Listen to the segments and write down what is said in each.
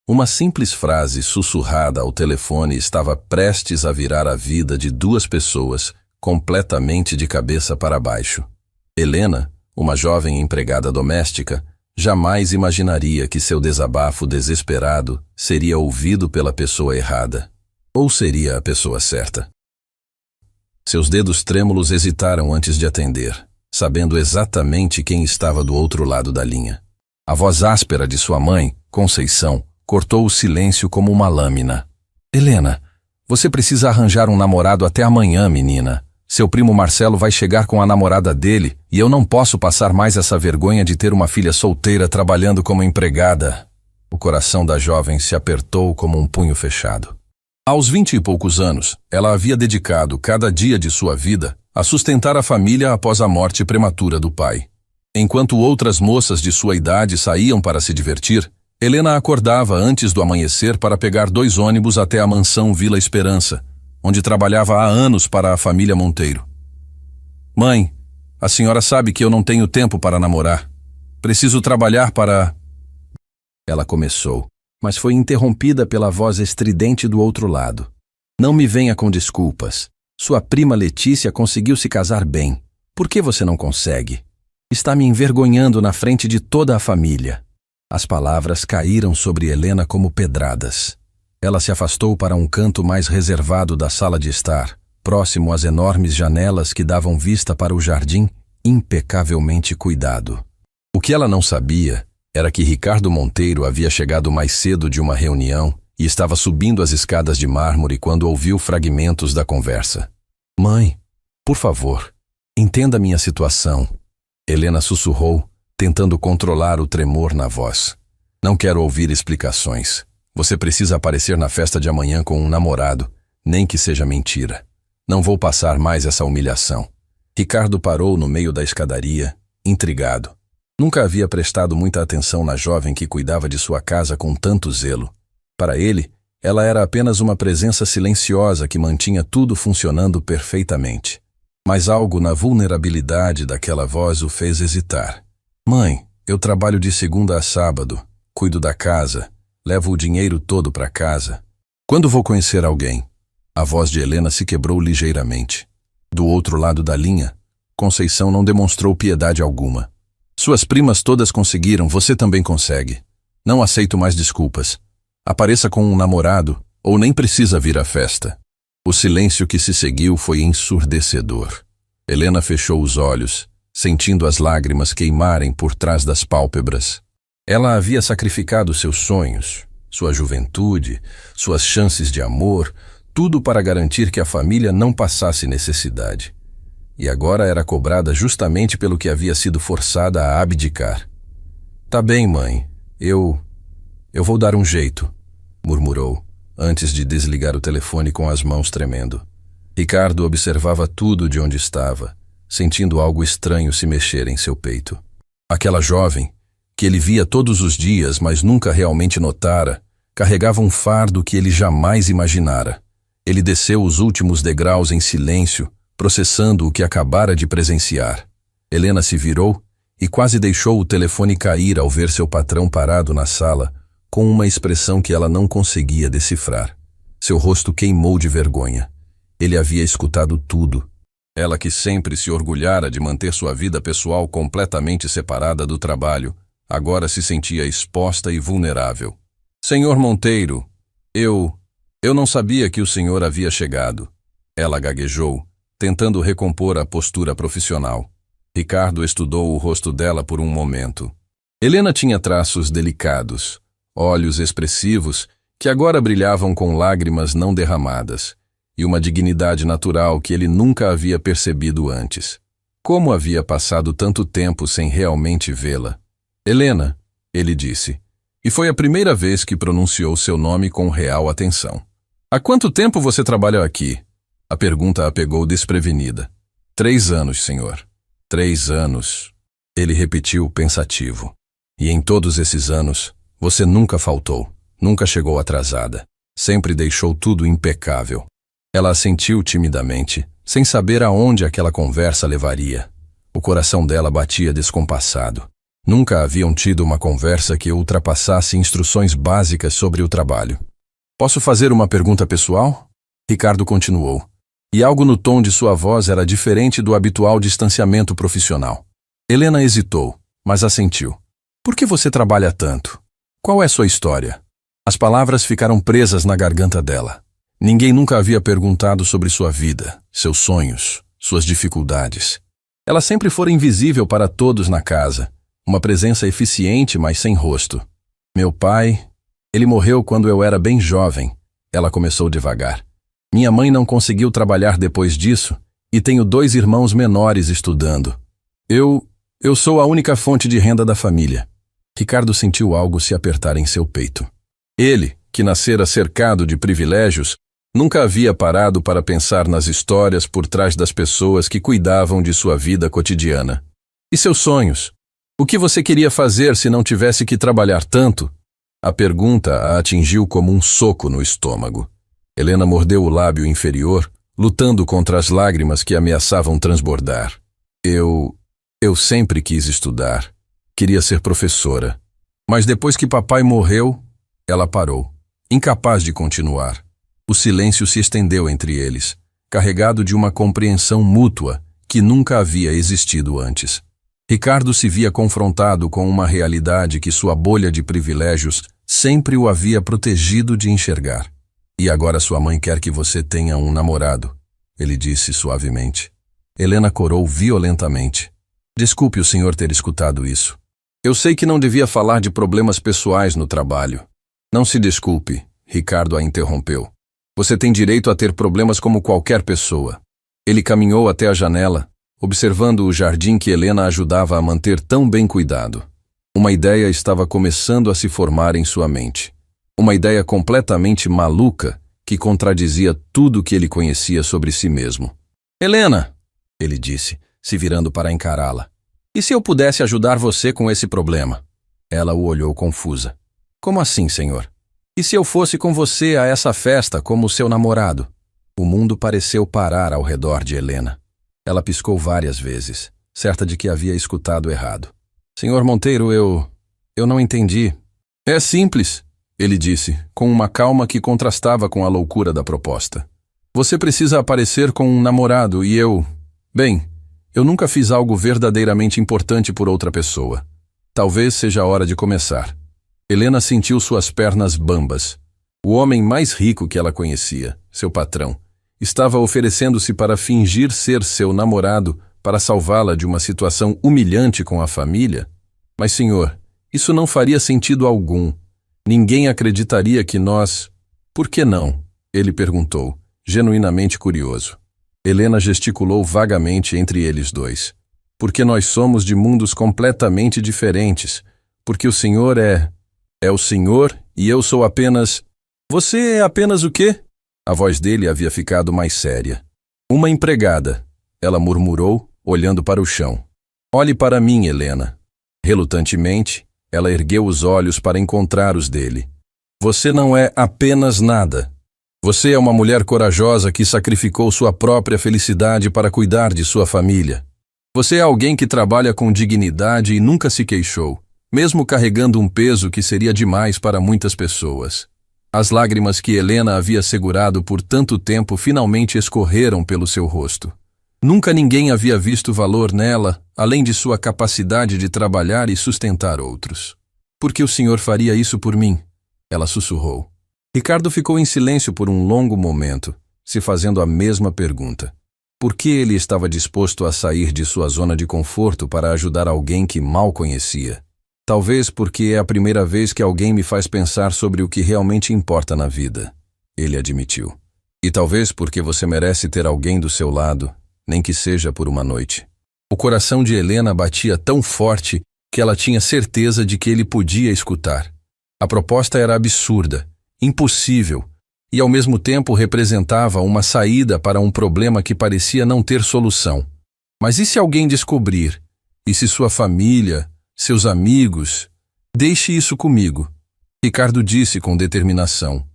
Uma simples frase sussurrada ao telefone estava prestes a virar a vida de duas pessoas completamente de cabeça para baixo. Helena, uma jovem empregada doméstica, jamais imaginaria que seu desabafo desesperado seria ouvido pela pessoa errada. Ou seria a pessoa certa? Seus dedos trêmulos hesitaram antes de atender, sabendo exatamente quem estava do outro lado da linha. A voz áspera de sua mãe, Conceição, cortou o silêncio como uma lâmina. Helena, você precisa arranjar um namorado até amanhã, menina. Seu primo Marcelo vai chegar com a namorada dele e eu não posso passar mais essa vergonha de ter uma filha solteira trabalhando como empregada. O coração da jovem se apertou como um punho fechado. Aos 20 e poucos anos, ela havia dedicado cada dia de sua vida a sustentar a família após a morte prematura do pai. Enquanto outras moças de sua idade saíam para se divertir, Helena acordava antes do amanhecer para pegar 2 ônibus até a mansão Vila Esperança, onde trabalhava há anos para a família Monteiro. Mãe, a senhora sabe que eu não tenho tempo para namorar. Preciso trabalhar para... Ela começou, mas foi interrompida pela voz estridente do outro lado. Não me venha com desculpas. Sua prima Letícia conseguiu se casar bem. Por que você não consegue? Está me envergonhando na frente de toda a família. As palavras caíram sobre Helena como pedradas. Ela se afastou para um canto mais reservado da sala de estar, próximo às enormes janelas que davam vista para o jardim impecavelmente cuidado. O que ela não sabia era que Ricardo Monteiro havia chegado mais cedo de uma reunião e estava subindo as escadas de mármore quando ouviu fragmentos da conversa. Mãe, por favor, entenda minha situação. Helena sussurrou, tentando controlar o tremor na voz. Não quero ouvir explicações. Você precisa aparecer na festa de amanhã com um namorado, nem que seja mentira. Não vou passar mais essa humilhação. Ricardo parou no meio da escadaria, intrigado. Nunca havia prestado muita atenção na jovem que cuidava de sua casa com tanto zelo. Para ele, ela era apenas uma presença silenciosa que mantinha tudo funcionando perfeitamente. Mas algo na vulnerabilidade daquela voz o fez hesitar. Mãe, eu trabalho de segunda a sábado, cuido da casa, levo o dinheiro todo para casa. Quando vou conhecer alguém? A voz de Helena se quebrou ligeiramente. Do outro lado da linha, Conceição não demonstrou piedade alguma. Suas primas todas conseguiram, você também consegue. Não aceito mais desculpas. Apareça com um namorado, ou nem precisa vir à festa. O silêncio que se seguiu foi ensurdecedor. Helena fechou os olhos, sentindo as lágrimas queimarem por trás das pálpebras. Ela havia sacrificado seus sonhos, sua juventude, suas chances de amor, tudo para garantir que a família não passasse necessidade. E agora era cobrada justamente pelo que havia sido forçada a abdicar. Tá bem, mãe. Eu vou dar um jeito, murmurou, antes de desligar o telefone com as mãos tremendo. Ricardo observava tudo de onde estava, sentindo algo estranho se mexer em seu peito. Aquela jovem, que ele via todos os dias, mas nunca realmente notara, carregava um fardo que ele jamais imaginara. Ele desceu os últimos degraus em silêncio, processando o que acabara de presenciar. Helena se virou e quase deixou o telefone cair ao ver seu patrão parado na sala, com uma expressão que ela não conseguia decifrar. Seu rosto queimou de vergonha. Ele havia escutado tudo. Ela que sempre se orgulhara de manter sua vida pessoal completamente separada do trabalho, agora se sentia exposta e vulnerável. Senhor Monteiro, eu não sabia que o senhor havia chegado. Ela gaguejou, tentando recompor a postura profissional. Ricardo estudou o rosto dela por um momento. Helena tinha traços delicados, olhos expressivos que agora brilhavam com lágrimas não derramadas, e uma dignidade natural que ele nunca havia percebido antes. Como havia passado tanto tempo sem realmente vê-la? Helena, ele disse, e foi a primeira vez que pronunciou seu nome com real atenção. Há quanto tempo você trabalha aqui? A pergunta a pegou desprevenida. 3 anos, senhor. 3 anos. Ele repetiu pensativo. E em todos esses anos, você nunca faltou, nunca chegou atrasada. Sempre deixou tudo impecável. Ela assentiu timidamente, sem saber aonde aquela conversa levaria. O coração dela batia descompassado. Nunca haviam tido uma conversa que ultrapassasse instruções básicas sobre o trabalho. Posso fazer uma pergunta pessoal? Ricardo continuou. E algo no tom de sua voz era diferente do habitual distanciamento profissional. Helena hesitou, mas assentiu. Por que você trabalha tanto? Qual é sua história? As palavras ficaram presas na garganta dela. Ninguém nunca havia perguntado sobre sua vida, seus sonhos, suas dificuldades. Ela sempre fora invisível para todos na casa, uma presença eficiente, mas sem rosto. Meu pai, ele morreu quando eu era bem jovem, ela começou devagar. Minha mãe não conseguiu trabalhar depois disso e tenho 2 irmãos menores estudando. Eu sou a única fonte de renda da família. Ricardo sentiu algo se apertar em seu peito. Ele, que nascera cercado de privilégios, nunca havia parado para pensar nas histórias por trás das pessoas que cuidavam de sua vida cotidiana. E seus sonhos? O que você queria fazer se não tivesse que trabalhar tanto? A pergunta a atingiu como um soco no estômago. Helena mordeu o lábio inferior, lutando contra as lágrimas que ameaçavam transbordar. Eu sempre quis estudar. Queria ser professora. Mas depois que papai morreu, ela parou, incapaz de continuar. O silêncio se estendeu entre eles, carregado de uma compreensão mútua que nunca havia existido antes. Ricardo se via confrontado com uma realidade que sua bolha de privilégios sempre o havia protegido de enxergar. E agora sua mãe quer que você tenha um namorado, ele disse suavemente. Helena corou violentamente. Desculpe o senhor ter escutado isso. Eu sei que não devia falar de problemas pessoais no trabalho. Não se desculpe, Ricardo a interrompeu. Você tem direito a ter problemas como qualquer pessoa. Ele caminhou até a janela, observando o jardim que Helena ajudava a manter tão bem cuidado. Uma ideia estava começando a se formar em sua mente. Uma ideia completamente maluca que contradizia tudo que ele conhecia sobre si mesmo. Helena, ele disse, se virando para encará-la. E se eu pudesse ajudar você com esse problema? Ela o olhou confusa. Como assim, senhor? E se eu fosse com você a essa festa como seu namorado? O mundo pareceu parar ao redor de Helena. Ela piscou várias vezes, certa de que havia escutado errado. Senhor Monteiro, eu não entendi. É simples, ele disse, com uma calma que contrastava com a loucura da proposta. Você precisa aparecer com um namorado e Bem, eu nunca fiz algo verdadeiramente importante por outra pessoa. Talvez seja a hora de começar. Helena sentiu suas pernas bambas. O homem mais rico que ela conhecia, seu patrão, estava oferecendo-se para fingir ser seu namorado para salvá-la de uma situação humilhante com a família? Mas, senhor, isso não faria sentido algum. Ninguém acreditaria que nós... Por que não? Ele perguntou, genuinamente curioso. Helena gesticulou vagamente entre eles dois. Porque nós somos de mundos completamente diferentes. Porque o senhor é o senhor e eu sou apenas... Você é apenas o quê? A voz dele havia ficado mais séria. Uma empregada, ela murmurou, olhando para o chão. Olhe para mim, Helena. Relutantemente, ela ergueu os olhos para encontrar os dele. Você não é apenas nada. Você é uma mulher corajosa que sacrificou sua própria felicidade para cuidar de sua família. Você é alguém que trabalha com dignidade e nunca se queixou, mesmo carregando um peso que seria demais para muitas pessoas. As lágrimas que Helena havia segurado por tanto tempo finalmente escorreram pelo seu rosto. Nunca ninguém havia visto valor nela, além de sua capacidade de trabalhar e sustentar outros. Por que o senhor faria isso por mim? Ela sussurrou. Ricardo ficou em silêncio por um longo momento, se fazendo a mesma pergunta. Por que ele estava disposto a sair de sua zona de conforto para ajudar alguém que mal conhecia? Talvez porque é a primeira vez que alguém me faz pensar sobre o que realmente importa na vida, ele admitiu. E talvez porque você merece ter alguém do seu lado, nem que seja por uma noite. O coração de Helena batia tão forte que ela tinha certeza de que ele podia escutar. A proposta era absurda, impossível, e ao mesmo tempo representava uma saída para um problema que parecia não ter solução. Mas e se alguém descobrir? E se sua família... Seus amigos, deixe isso comigo, Ricardo disse com determinação.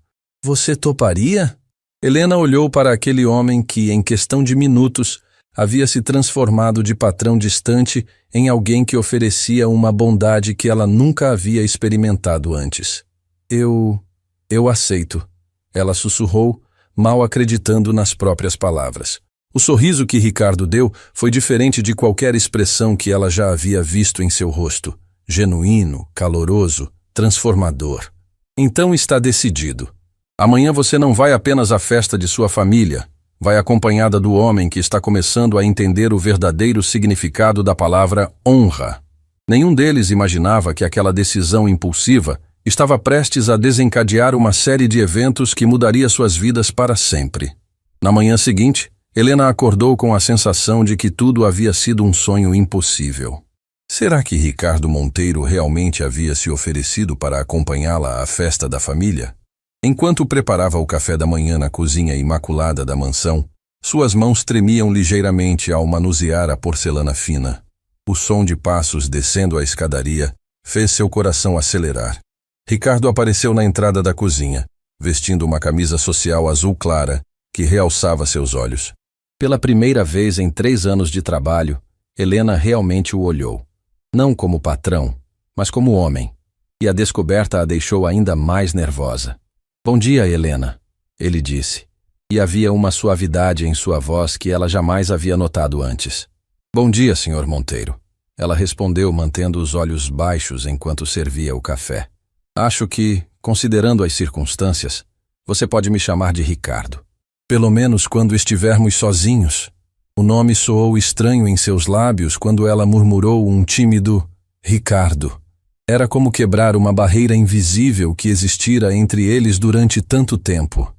Você toparia? Helena olhou para aquele homem que, em questão de minutos, havia se transformado de patrão distante em alguém que oferecia uma bondade que ela nunca havia experimentado antes. Eu aceito, ela sussurrou, mal acreditando nas próprias palavras. O sorriso que Ricardo deu foi diferente de qualquer expressão que ela já havia visto em seu rosto. Genuíno, caloroso, transformador. Então está decidido. Amanhã você não vai apenas à festa de sua família, vai acompanhada do homem que está começando a entender o verdadeiro significado da palavra honra. Nenhum deles imaginava que aquela decisão impulsiva estava prestes a desencadear uma série de eventos que mudaria suas vidas para sempre. Na manhã seguinte, Helena acordou com a sensação de que tudo havia sido um sonho impossível. Será que Ricardo Monteiro realmente havia se oferecido para acompanhá-la à festa da família? Enquanto preparava o café da manhã na cozinha imaculada da mansão, suas mãos tremiam ligeiramente ao manusear a porcelana fina. O som de passos descendo a escadaria fez seu coração acelerar. Ricardo apareceu na entrada da cozinha, vestindo uma camisa social azul clara que realçava seus olhos. Pela primeira vez em 3 anos de trabalho, Helena realmente o olhou. Não como patrão, mas como homem. E a descoberta a deixou ainda mais nervosa. Bom dia, Helena, ele disse. E havia uma suavidade em sua voz que ela jamais havia notado antes. Bom dia, Sr. Monteiro. Ela respondeu mantendo os olhos baixos enquanto servia o café. Acho que, considerando as circunstâncias, você pode me chamar de Ricardo. Pelo menos quando estivermos sozinhos. O nome soou estranho em seus lábios quando ela murmurou um tímido Ricardo. Era como quebrar uma barreira invisível que existira entre eles durante tanto tempo.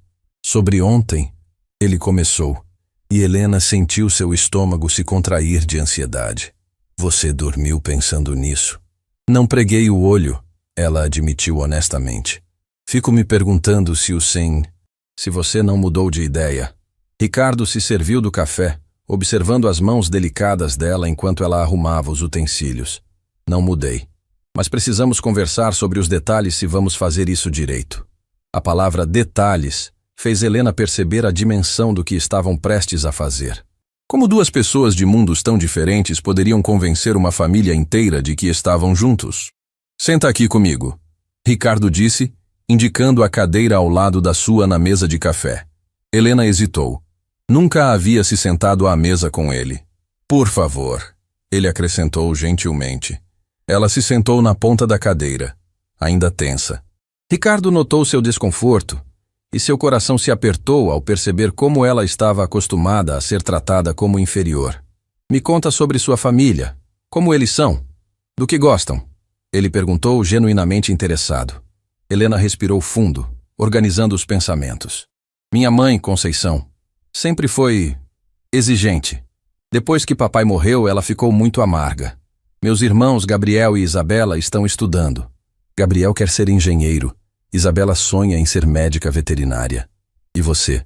Sobre ontem, ele começou, e Helena sentiu seu estômago se contrair de ansiedade. Você dormiu pensando nisso? Não preguei o olho, ela admitiu honestamente. Fico me perguntando se você não mudou de ideia. Ricardo se serviu do café, observando as mãos delicadas dela enquanto ela arrumava os utensílios. Não mudei. Mas precisamos conversar sobre os detalhes se vamos fazer isso direito. A palavra detalhes fez Helena perceber a dimensão do que estavam prestes a fazer. Como 2 pessoas de mundos tão diferentes poderiam convencer uma família inteira de que estavam juntos? Senta aqui comigo, Ricardo disse, indicando a cadeira ao lado da sua na mesa de café. Helena hesitou. Nunca havia se sentado à mesa com ele. Por favor, ele acrescentou gentilmente. Ela se sentou na ponta da cadeira, ainda tensa. Ricardo notou seu desconforto, e seu coração se apertou ao perceber como ela estava acostumada a ser tratada como inferior. Me conta sobre sua família. Como eles são? Do que gostam? Ele perguntou genuinamente interessado. Helena respirou fundo, organizando os pensamentos. Minha mãe, Conceição, sempre foi exigente. Depois que papai morreu, ela ficou muito amarga. Meus irmãos Gabriel e Isabela estão estudando. Gabriel quer ser engenheiro. Isabela sonha em ser médica veterinária. E você?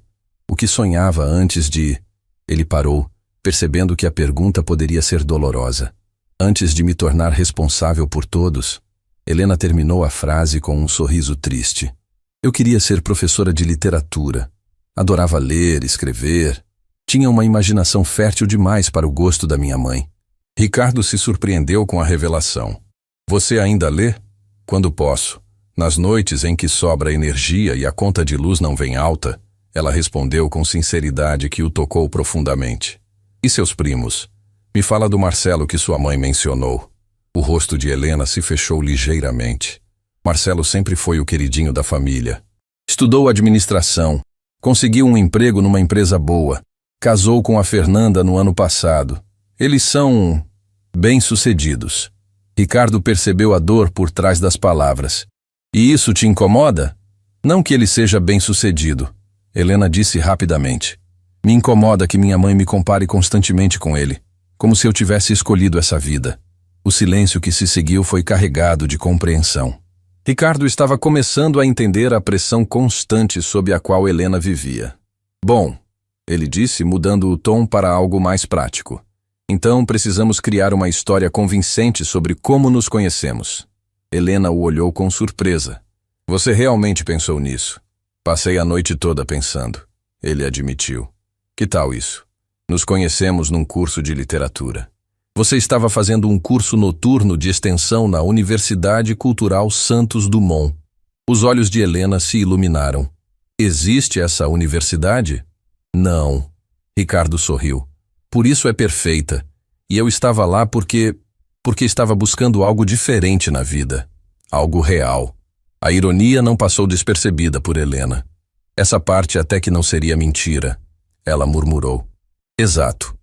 O que sonhava antes de... Ele parou, percebendo que a pergunta poderia ser dolorosa. Antes de me tornar responsável por todos, Helena terminou a frase com um sorriso triste. Eu queria ser professora de literatura. Adorava ler, escrever. Tinha uma imaginação fértil demais para o gosto da minha mãe. Ricardo se surpreendeu com a revelação. Você ainda lê? Quando posso. Nas noites em que sobra energia e a conta de luz não vem alta, ela respondeu com sinceridade que o tocou profundamente. E seus primos? Me fala do Marcelo que sua mãe mencionou. O rosto de Helena se fechou ligeiramente. Marcelo sempre foi o queridinho da família. Estudou administração, conseguiu um emprego numa empresa boa, casou com a Fernanda no ano passado. Eles são bem-sucedidos. Ricardo percebeu a dor por trás das palavras. E isso te incomoda? Não que ele seja bem-sucedido, Helena disse rapidamente. Me incomoda que minha mãe me compare constantemente com ele, como se eu tivesse escolhido essa vida. O silêncio que se seguiu foi carregado de compreensão. Ricardo estava começando a entender a pressão constante sob a qual Helena vivia. Bom, ele disse, mudando o tom para algo mais prático. Então precisamos criar uma história convincente sobre como nos conhecemos. Helena o olhou com surpresa. Você realmente pensou nisso? Passei a noite toda pensando. Ele admitiu. Que tal isso? Nos conhecemos num curso de literatura. Você estava fazendo um curso noturno de extensão na Universidade Cultural Santos Dumont. Os olhos de Helena se iluminaram. Existe essa universidade? Não. Ricardo sorriu. Por isso é perfeita. E eu estava lá porque estava buscando algo diferente na vida. Algo real. A ironia não passou despercebida por Helena. Essa parte até que não seria mentira. Ela murmurou. Exato.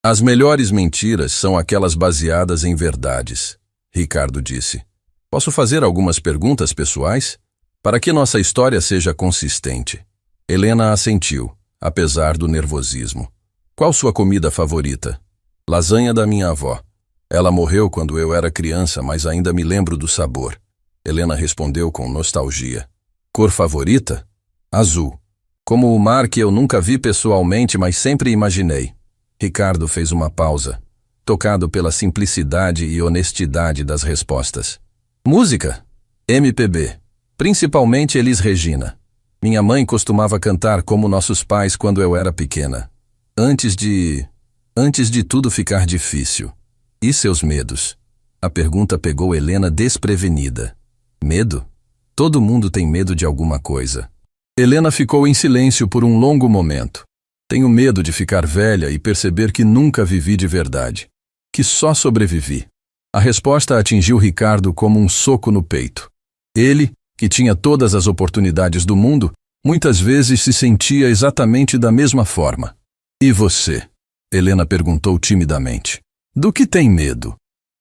As melhores mentiras são aquelas baseadas em verdades, Ricardo disse. Posso fazer algumas perguntas pessoais? Para que nossa história seja consistente. Helena assentiu, apesar do nervosismo. Qual sua comida favorita? Lasanha da minha avó. Ela morreu quando eu era criança, mas ainda me lembro do sabor. Helena respondeu com nostalgia. Cor favorita? Azul. Como o mar que eu nunca vi pessoalmente, mas sempre imaginei. Ricardo fez uma pausa, tocado pela simplicidade e honestidade das respostas. Música? MPB. Principalmente Elis Regina. Minha mãe costumava cantar como nossos pais quando eu era pequena. Antes de tudo ficar difícil. E seus medos? A pergunta pegou Helena desprevenida. Medo? Todo mundo tem medo de alguma coisa. Helena ficou em silêncio por um longo momento. Tenho medo de ficar velha e perceber que nunca vivi de verdade. Que só sobrevivi. A resposta atingiu Ricardo como um soco no peito. Ele, que tinha todas as oportunidades do mundo, muitas vezes se sentia exatamente da mesma forma. E você? Helena perguntou timidamente. Do que tem medo?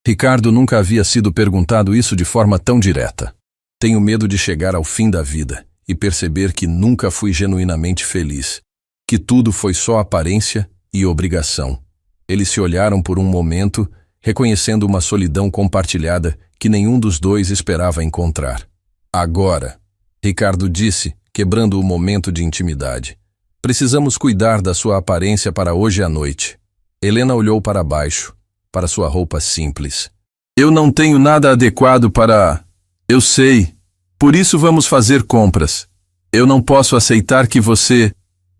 Ricardo nunca havia sido perguntado isso de forma tão direta. Tenho medo de chegar ao fim da vida e perceber que nunca fui genuinamente feliz. Que tudo foi só aparência e obrigação. Eles se olharam por um momento, reconhecendo uma solidão compartilhada que nenhum dos dois esperava encontrar. Agora, Ricardo disse, quebrando o momento de intimidade. Precisamos cuidar da sua aparência para hoje à noite. Helena olhou para baixo, para sua roupa simples. Eu não tenho nada adequado para... Eu sei. Por isso vamos fazer compras. Eu não posso aceitar que você...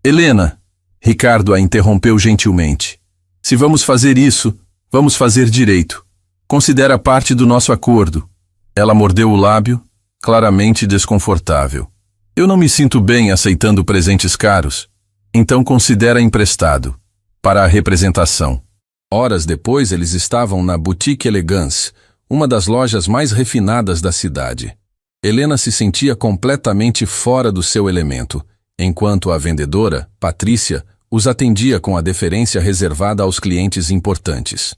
Helena, Ricardo a interrompeu gentilmente. Se vamos fazer isso, vamos fazer direito. Considera parte do nosso acordo. Ela mordeu o lábio, claramente desconfortável. Eu não me sinto bem aceitando presentes caros. Então considera emprestado. Para a representação. Horas depois eles estavam na Boutique Elegance, uma das lojas mais refinadas da cidade. Helena se sentia completamente fora do seu elemento, enquanto a vendedora, Patrícia, os atendia com a deferência reservada aos clientes importantes.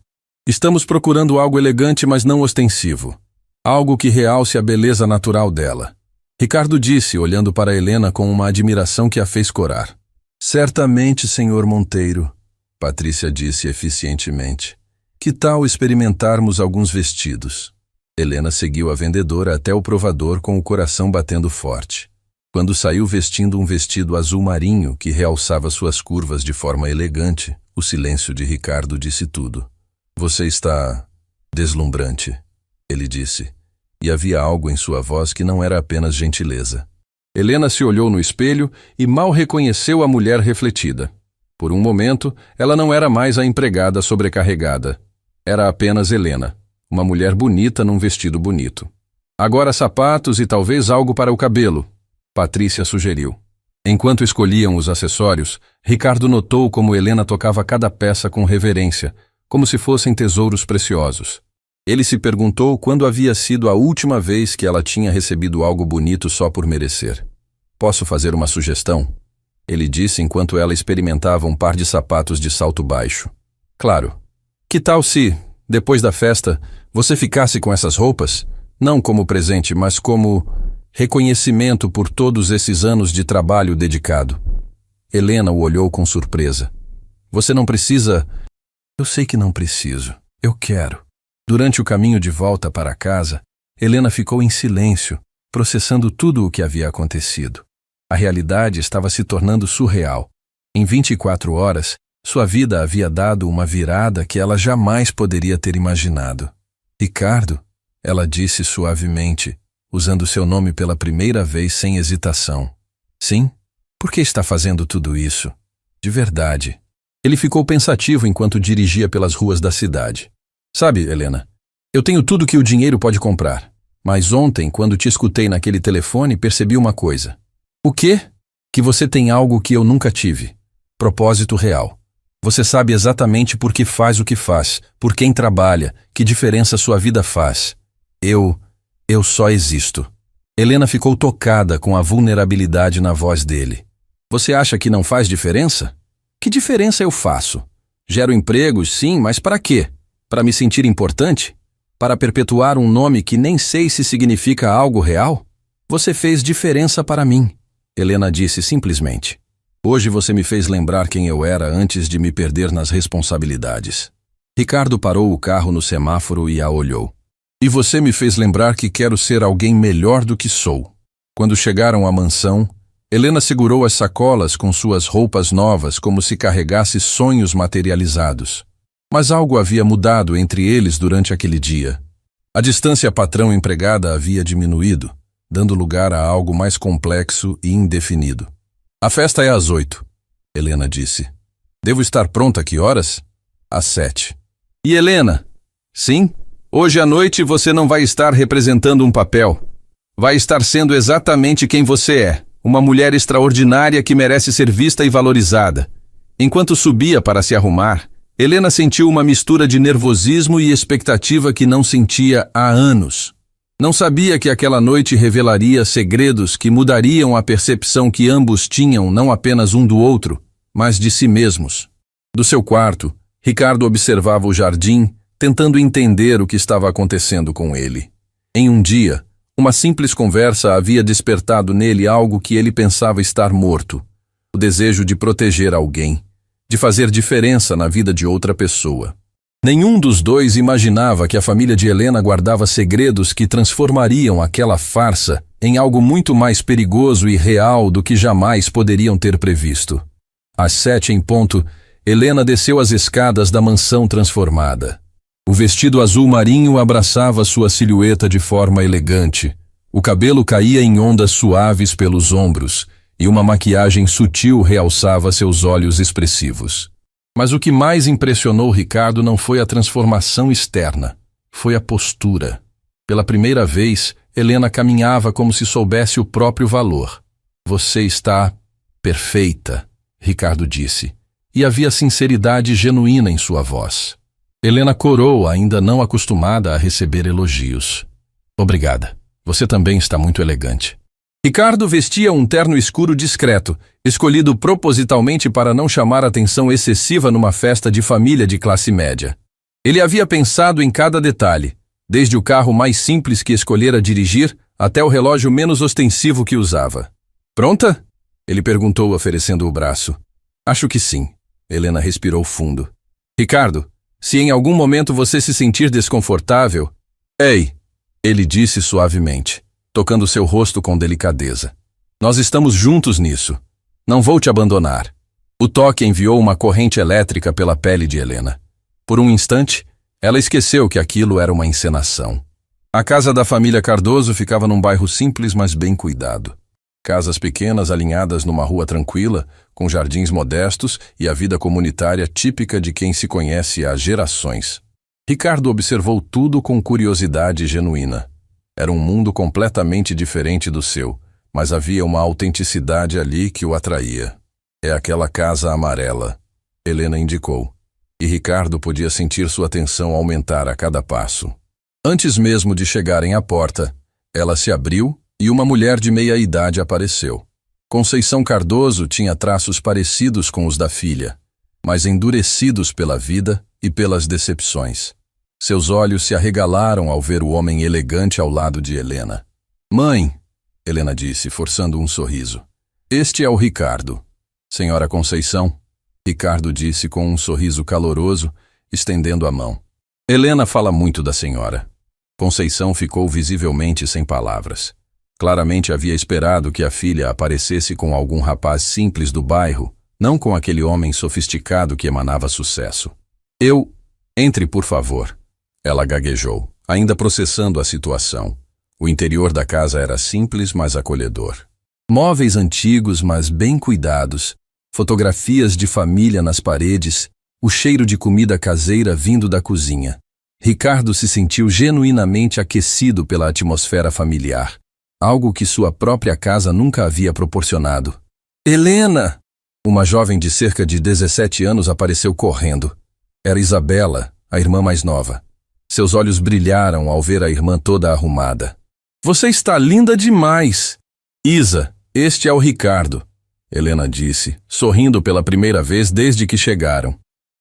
Estamos procurando algo elegante, mas não ostensivo. Algo que realce a beleza natural dela. Ricardo disse, olhando para Helena com uma admiração que a fez corar. Certamente, senhor Monteiro, Patrícia disse eficientemente. Que tal experimentarmos alguns vestidos? Helena seguiu a vendedora até o provador com o coração batendo forte. Quando saiu vestindo um vestido azul marinho que realçava suas curvas de forma elegante, o silêncio de Ricardo disse tudo. Você está deslumbrante, ele disse, e havia algo em sua voz que não era apenas gentileza. Helena se olhou no espelho e mal reconheceu a mulher refletida. Por um momento, ela não era mais a empregada sobrecarregada. Era apenas Helena, uma mulher bonita num vestido bonito. Agora sapatos e talvez algo para o cabelo, Patrícia sugeriu. Enquanto escolhiam os acessórios, Ricardo notou como Helena tocava cada peça com reverência, como se fossem tesouros preciosos. Ele se perguntou quando havia sido a última vez que ela tinha recebido algo bonito só por merecer. Posso fazer uma sugestão? Ele disse enquanto ela experimentava um par de sapatos de salto baixo. Claro. Que tal se, depois da festa, você ficasse com essas roupas? Não como presente, mas como reconhecimento por todos esses anos de trabalho dedicado. Helena o olhou com surpresa. Você não precisa... Eu sei que não preciso. Eu quero. Durante o caminho de volta para casa, Helena ficou em silêncio, processando tudo o que havia acontecido. A realidade estava se tornando surreal. Em 24 horas, sua vida havia dado uma virada que ela jamais poderia ter imaginado. Ricardo, ela disse suavemente, usando seu nome pela primeira vez sem hesitação. Sim? Por que está fazendo tudo isso? De verdade. Ele ficou pensativo enquanto dirigia pelas ruas da cidade. Sabe, Helena, eu tenho tudo que o dinheiro pode comprar. Mas ontem, quando te escutei naquele telefone, percebi uma coisa. O quê? Que você tem algo que eu nunca tive. Propósito real. Você sabe exatamente por que faz o que faz, por quem trabalha, que diferença sua vida faz. Eu só existo. Helena ficou tocada com a vulnerabilidade na voz dele. Você acha que não faz diferença? Que diferença eu faço? Gero empregos, sim, mas para quê? Para me sentir importante? Para perpetuar um nome que nem sei se significa algo real? Você fez diferença para mim, Helena disse simplesmente. Hoje você me fez lembrar quem eu era antes de me perder nas responsabilidades. Ricardo parou o carro no semáforo e a olhou. E você me fez lembrar que quero ser alguém melhor do que sou. Quando chegaram à mansão, Helena segurou as sacolas com suas roupas novas como se carregasse sonhos materializados. Mas algo havia mudado entre eles durante aquele dia. A distância patrão-empregada havia diminuído, dando lugar a algo mais complexo e indefinido. A festa é às 8, Helena disse. Devo estar pronta a que horas? Às 7. E Helena? Sim? Hoje à noite você não vai estar representando um papel. Vai estar sendo exatamente quem você é, uma mulher extraordinária que merece ser vista e valorizada. Enquanto subia para se arrumar, Helena sentiu uma mistura de nervosismo e expectativa que não sentia há anos. Não sabia que aquela noite revelaria segredos que mudariam a percepção que ambos tinham não apenas um do outro, mas de si mesmos. Do seu quarto, Ricardo observava o jardim, tentando entender o que estava acontecendo com ele. Em um dia, uma simples conversa havia despertado nele algo que ele pensava estar morto: o desejo de proteger alguém, de fazer diferença na vida de outra pessoa. Nenhum dos dois imaginava que a família de Helena guardava segredos que transformariam aquela farsa em algo muito mais perigoso e real do que jamais poderiam ter previsto. Às 7 em ponto, Helena desceu as escadas da mansão transformada. O vestido azul marinho abraçava sua silhueta de forma elegante. O cabelo caía em ondas suaves pelos ombros, e uma maquiagem sutil realçava seus olhos expressivos. Mas o que mais impressionou Ricardo não foi a transformação externa, foi a postura. Pela primeira vez, Helena caminhava como se soubesse o próprio valor. Você está perfeita, Ricardo disse, e havia sinceridade genuína em sua voz. Helena corou, ainda não acostumada a receber elogios. Obrigada. Você também está muito elegante. Ricardo vestia um terno escuro discreto, escolhido propositalmente para não chamar atenção excessiva numa festa de família de classe média. Ele havia pensado em cada detalhe, desde o carro mais simples que escolhera dirigir até o relógio menos ostensivo que usava. Pronta? Ele perguntou, oferecendo o braço. Acho que sim. Helena respirou fundo. Ricardo, se em algum momento você se sentir desconfortável... Ei, ele disse suavemente, tocando seu rosto com delicadeza. Nós estamos juntos nisso. Não vou te abandonar. O toque enviou uma corrente elétrica pela pele de Helena. Por um instante, ela esqueceu que aquilo era uma encenação. A casa da família Cardoso ficava num bairro simples, mas bem cuidado. Casas pequenas alinhadas numa rua tranquila, com jardins modestos e a vida comunitária típica de quem se conhece há gerações. Ricardo observou tudo com curiosidade genuína. Era um mundo completamente diferente do seu, mas havia uma autenticidade ali que o atraía. É aquela casa amarela, Helena indicou, e Ricardo podia sentir sua atenção aumentar a cada passo. Antes mesmo de chegarem à porta, ela se abriu e uma mulher de meia-idade apareceu. Conceição Cardoso tinha traços parecidos com os da filha, mas endurecidos pela vida e pelas decepções. Seus olhos se arregalaram ao ver o homem elegante ao lado de Helena. Mãe, Helena disse, forçando um sorriso. Este é o Ricardo. Senhora Conceição, Ricardo disse com um sorriso caloroso, estendendo a mão. Helena fala muito da senhora. Conceição ficou visivelmente sem palavras. Claramente havia esperado que a filha aparecesse com algum rapaz simples do bairro, não com aquele homem sofisticado que emanava sucesso. Entre, por favor. Ela gaguejou, ainda processando a situação. O interior da casa era simples, mas acolhedor. Móveis antigos, mas bem cuidados, Fotografias de família nas paredes, o cheiro de comida caseira vindo da cozinha. Ricardo se sentiu genuinamente aquecido pela atmosfera familiar, algo que sua própria casa nunca havia proporcionado. Helena! Uma jovem de cerca de 17 anos apareceu correndo. Era Isabela, a irmã mais nova. Seus olhos brilharam ao ver a irmã toda arrumada. Você está linda demais! Isa, este é o Ricardo, Helena disse, sorrindo pela primeira vez desde que chegaram.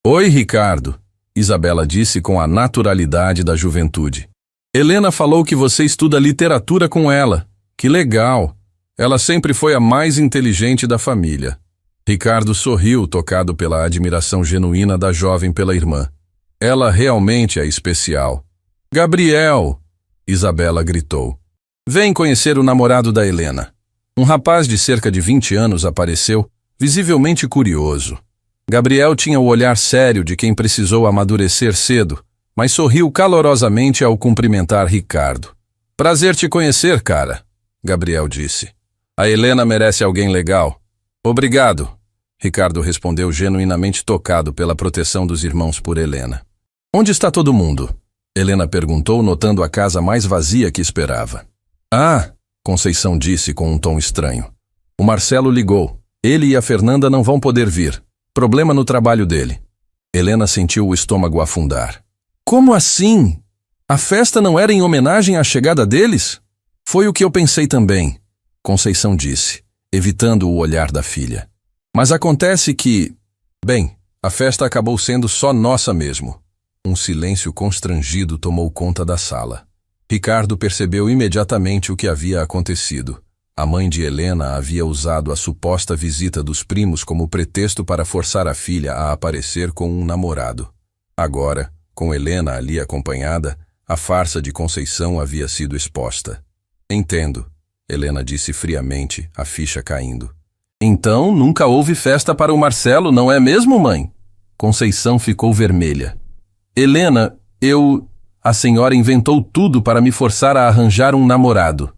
Oi, Ricardo, Isabela disse com a naturalidade da juventude. Helena falou que você estuda literatura com ela. Que legal! Ela sempre foi a mais inteligente da família. Ricardo sorriu, tocado pela admiração genuína da jovem pela irmã. Ela realmente é especial. Gabriel! Isabela gritou. Vem conhecer o namorado da Helena. Um rapaz de cerca de 20 anos apareceu, visivelmente curioso. Gabriel tinha o olhar sério de quem precisou amadurecer cedo, mas sorriu calorosamente ao cumprimentar Ricardo. Prazer te conhecer, cara, Gabriel disse. A Helena merece alguém legal. Obrigado, Ricardo respondeu genuinamente tocado pela proteção dos irmãos por Helena. Onde está todo mundo? Helena perguntou, notando a casa mais vazia que esperava. Ah, Conceição disse com um tom estranho. O Marcelo ligou. Ele e a Fernanda não vão poder vir. Problema no trabalho dele. Helena sentiu o estômago afundar. Como assim? A festa não era em homenagem à chegada deles? Foi o que eu pensei também, Conceição disse, evitando o olhar da filha. Mas acontece que... Bem, a festa acabou sendo só nossa mesmo. Um silêncio constrangido tomou conta da sala. Ricardo percebeu imediatamente o que havia acontecido. A mãe de Helena havia usado a suposta visita dos primos como pretexto para forçar a filha a aparecer com um namorado. Agora, com Helena ali acompanhada, a farsa de Conceição havia sido exposta. Entendo, Helena disse friamente, a ficha caindo. Então, nunca houve festa para o Marcelo, não é mesmo, mãe? Conceição ficou vermelha. Helena, A senhora inventou tudo para me forçar a arranjar um namorado.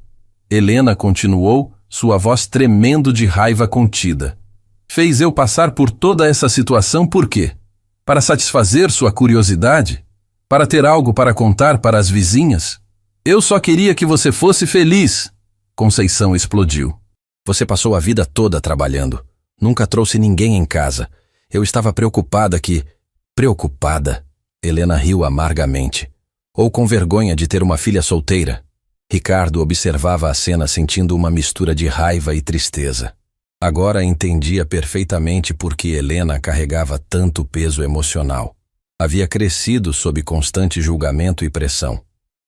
Helena continuou, sua voz tremendo de raiva contida. Fez eu passar por toda essa situação por quê? Para satisfazer sua curiosidade? Para ter algo para contar para as vizinhas? Eu só queria que você fosse feliz. Conceição explodiu. Você passou a vida toda trabalhando. Nunca trouxe ninguém em casa. Eu estava preocupada que... Preocupada? Helena riu amargamente. Ou com vergonha de ter uma filha solteira? Ricardo observava a cena sentindo uma mistura de raiva e tristeza. Agora entendia perfeitamente por que Helena carregava tanto peso emocional. Havia crescido sob constante julgamento e pressão.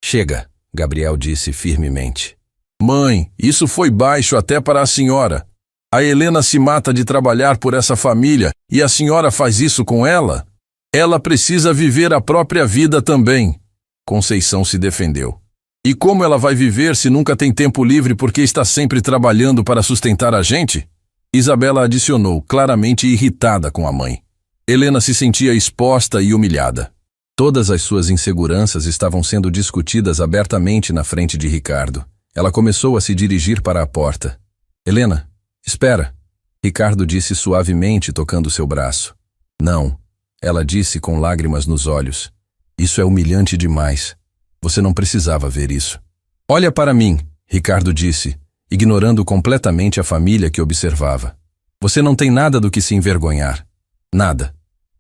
Chega, Gabriel disse firmemente. Mãe, isso foi baixo até para a senhora. A Helena se mata de trabalhar por essa família e a senhora faz isso com ela? Ela precisa viver a própria vida também. Conceição se defendeu. E como ela vai viver se nunca tem tempo livre porque está sempre trabalhando para sustentar a gente? Isabela adicionou, claramente irritada com a mãe. Helena se sentia exposta e humilhada. Todas as suas inseguranças estavam sendo discutidas abertamente na frente de Ricardo. Ela começou a se dirigir para a porta. Helena, espera, Ricardo disse suavemente, tocando seu braço. Não, ela disse com lágrimas nos olhos. Isso é humilhante demais. Você não precisava ver isso. Olha para mim, Ricardo disse, ignorando completamente a família que observava. Você não tem nada do que se envergonhar. Nada.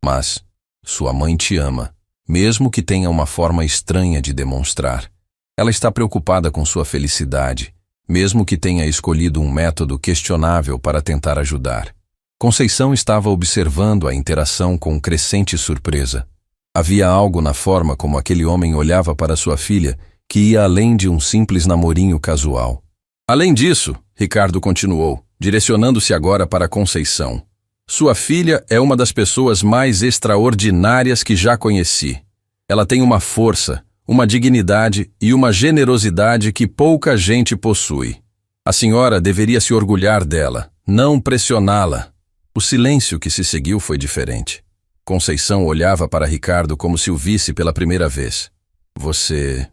Mas sua mãe te ama, mesmo que tenha uma forma estranha de demonstrar. Ela está preocupada com sua felicidade, mesmo que tenha escolhido um método questionável para tentar ajudar. Conceição estava observando a interação com crescente surpresa. Havia algo na forma como aquele homem olhava para sua filha que ia além de um simples namorinho casual. Além disso, Ricardo continuou, direcionando-se agora para Conceição. Sua filha é uma das pessoas mais extraordinárias que já conheci. Ela tem uma força, uma dignidade e uma generosidade que pouca gente possui. A senhora deveria se orgulhar dela, não pressioná-la. O silêncio que se seguiu foi diferente. Conceição olhava para Ricardo como se o visse pela primeira vez. Você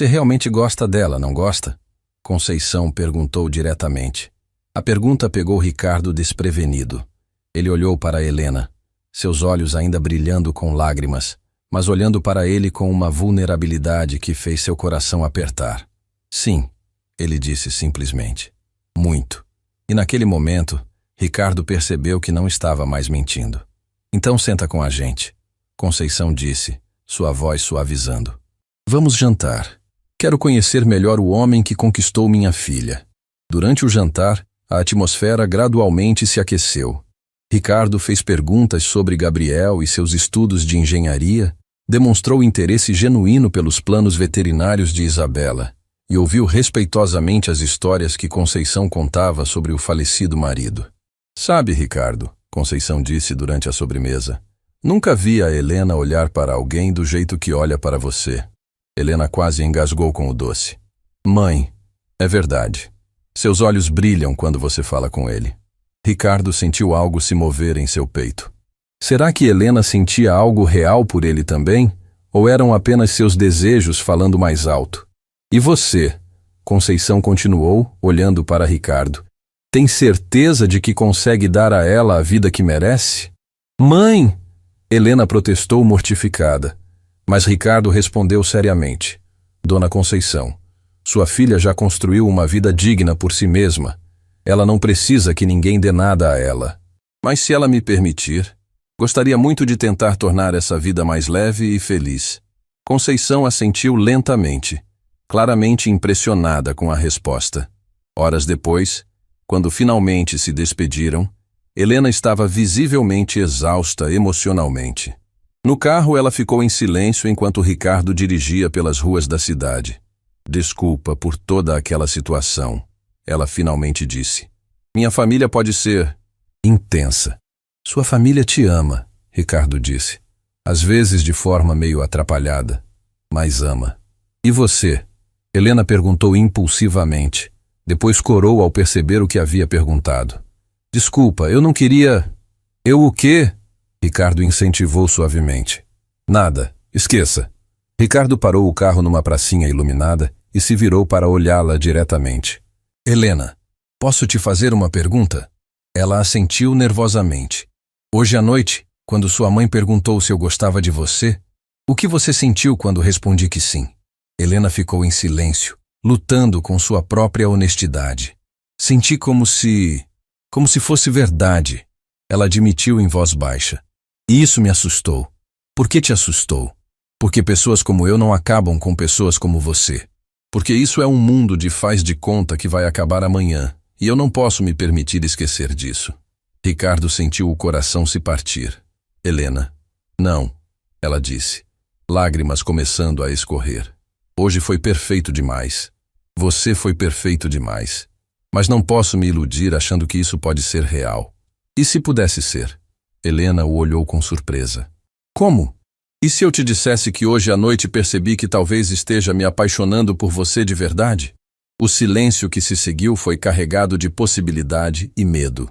realmente gosta dela, não gosta? Conceição perguntou diretamente. A pergunta pegou Ricardo desprevenido. Ele olhou para Helena, seus olhos ainda brilhando com lágrimas, mas olhando para ele com uma vulnerabilidade que fez seu coração apertar. Sim, ele disse simplesmente. Muito. E naquele momento, Ricardo percebeu que não estava mais mentindo. Então senta com a gente, Conceição disse, sua voz suavizando. Vamos jantar. Quero conhecer melhor o homem que conquistou minha filha. Durante o jantar, a atmosfera gradualmente se aqueceu. Ricardo fez perguntas sobre Gabriel e seus estudos de engenharia, demonstrou interesse genuíno pelos planos veterinários de Isabela e ouviu respeitosamente as histórias que Conceição contava sobre o falecido marido. Sabe, Ricardo, Conceição disse durante a sobremesa, nunca vi a Helena olhar para alguém do jeito que olha para você. Helena quase engasgou com o doce. Mãe, é verdade. Seus olhos brilham quando você fala com ele. Ricardo sentiu algo se mover em seu peito. Será que Helena sentia algo real por ele também? Ou eram apenas seus desejos falando mais alto? E você? Conceição continuou, olhando para Ricardo. Tem certeza de que consegue dar a ela a vida que merece? Mãe! Helena protestou mortificada. Mas Ricardo respondeu seriamente. Dona Conceição, sua filha já construiu uma vida digna por si mesma. Ela não precisa que ninguém dê nada a ela. Mas se ela me permitir, gostaria muito de tentar tornar essa vida mais leve e feliz. Conceição assentiu lentamente, claramente impressionada com a resposta. Horas depois, quando finalmente se despediram, Helena estava visivelmente exausta emocionalmente. No carro, ela ficou em silêncio enquanto Ricardo dirigia pelas ruas da cidade. Desculpa por toda aquela situação, ela finalmente disse. Minha família pode ser intensa. Sua família te ama, Ricardo disse. Às vezes de forma meio atrapalhada, mas ama. E você? Helena perguntou impulsivamente. Depois corou ao perceber o que havia perguntado. Desculpa, eu não queria... Eu o quê? Ricardo incentivou suavemente. Nada, esqueça. Ricardo parou o carro numa pracinha iluminada e se virou para olhá-la diretamente. Helena, posso te fazer uma pergunta? Ela assentiu nervosamente. Hoje à noite, quando sua mãe perguntou se eu gostava de você, o que você sentiu quando respondi que sim? Helena ficou em silêncio, lutando com sua própria honestidade. Senti como se fosse verdade. Ela admitiu em voz baixa. E isso me assustou. Por que te assustou? Porque pessoas como eu não acabam com pessoas como você. Porque isso é um mundo de faz de conta que vai acabar amanhã, e eu não posso me permitir esquecer disso. Ricardo sentiu o coração se partir. Helena. Não, ela disse, lágrimas começando a escorrer. Hoje foi perfeito demais. Você foi perfeito demais. Mas não posso me iludir achando que isso pode ser real. E se pudesse ser? Helena o olhou com surpresa. Como? E se eu te dissesse que hoje à noite percebi que talvez esteja me apaixonando por você de verdade? O silêncio que se seguiu foi carregado de possibilidade e medo.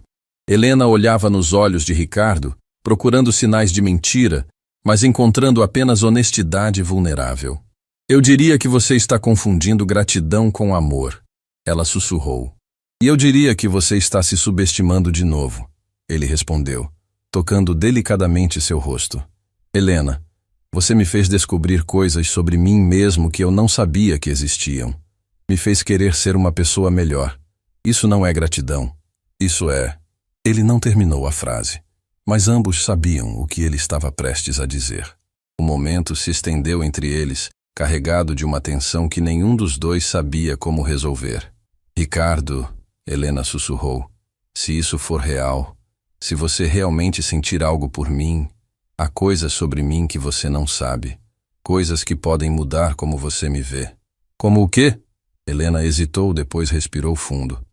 Helena olhava nos olhos de Ricardo, procurando sinais de mentira, mas encontrando apenas honestidade vulnerável. Eu diria que você está confundindo gratidão com amor, ela sussurrou. E eu diria que você está se subestimando de novo, ele respondeu, tocando delicadamente seu rosto. Helena, você me fez descobrir coisas sobre mim mesmo que eu não sabia que existiam. Me fez querer ser uma pessoa melhor. Isso não é gratidão. Isso é... Ele não terminou a frase, mas ambos sabiam o que ele estava prestes a dizer. O momento se estendeu entre eles, carregado de uma tensão que nenhum dos dois sabia como resolver. Ricardo, Helena sussurrou, se isso for real, se você realmente sentir algo por mim, há coisas sobre mim que você não sabe, coisas que podem mudar como você me vê. Como o quê? Helena hesitou, depois respirou fundo.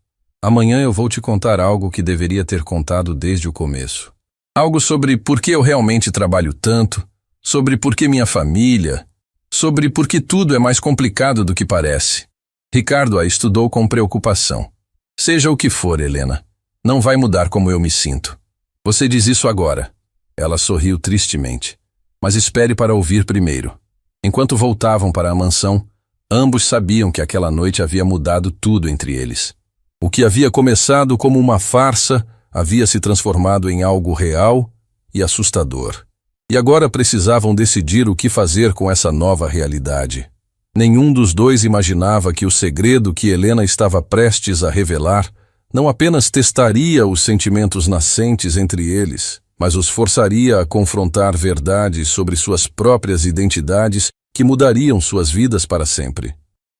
Amanhã eu vou te contar algo que deveria ter contado desde o começo. Algo sobre por que eu realmente trabalho tanto, sobre por que minha família, sobre por que tudo é mais complicado do que parece. Ricardo a estudou com preocupação. Seja o que for, Helena, não vai mudar como eu me sinto. Você diz isso agora. Ela sorriu tristemente. Mas espere para ouvir primeiro. Enquanto voltavam para a mansão, ambos sabiam que aquela noite havia mudado tudo entre eles. O que havia começado como uma farsa havia se transformado em algo real e assustador. E agora precisavam decidir o que fazer com essa nova realidade. Nenhum dos dois imaginava que o segredo que Helena estava prestes a revelar não apenas testaria os sentimentos nascentes entre eles, mas os forçaria a confrontar verdades sobre suas próprias identidades que mudariam suas vidas para sempre.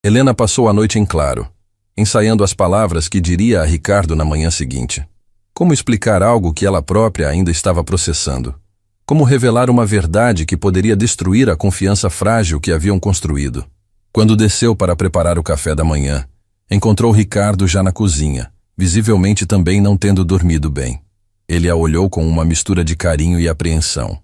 Helena passou a noite em claro, ensaiando as palavras que diria a Ricardo na manhã seguinte. Como explicar algo que ela própria ainda estava processando? Como revelar uma verdade que poderia destruir a confiança frágil que haviam construído? Quando desceu para preparar o café da manhã, encontrou Ricardo já na cozinha, visivelmente também não tendo dormido bem. Ele a olhou com uma mistura de carinho e apreensão.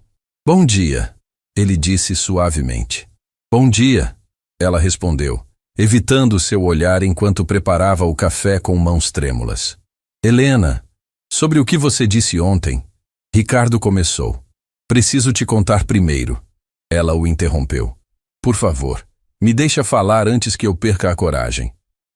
"Bom dia", ele disse suavemente. "Bom dia", ela respondeu, evitando seu olhar enquanto preparava o café com mãos trêmulas. "Helena, sobre o que você disse ontem", Ricardo começou. "Preciso te contar primeiro." Ela o interrompeu. "Por favor, me deixa falar antes que eu perca a coragem."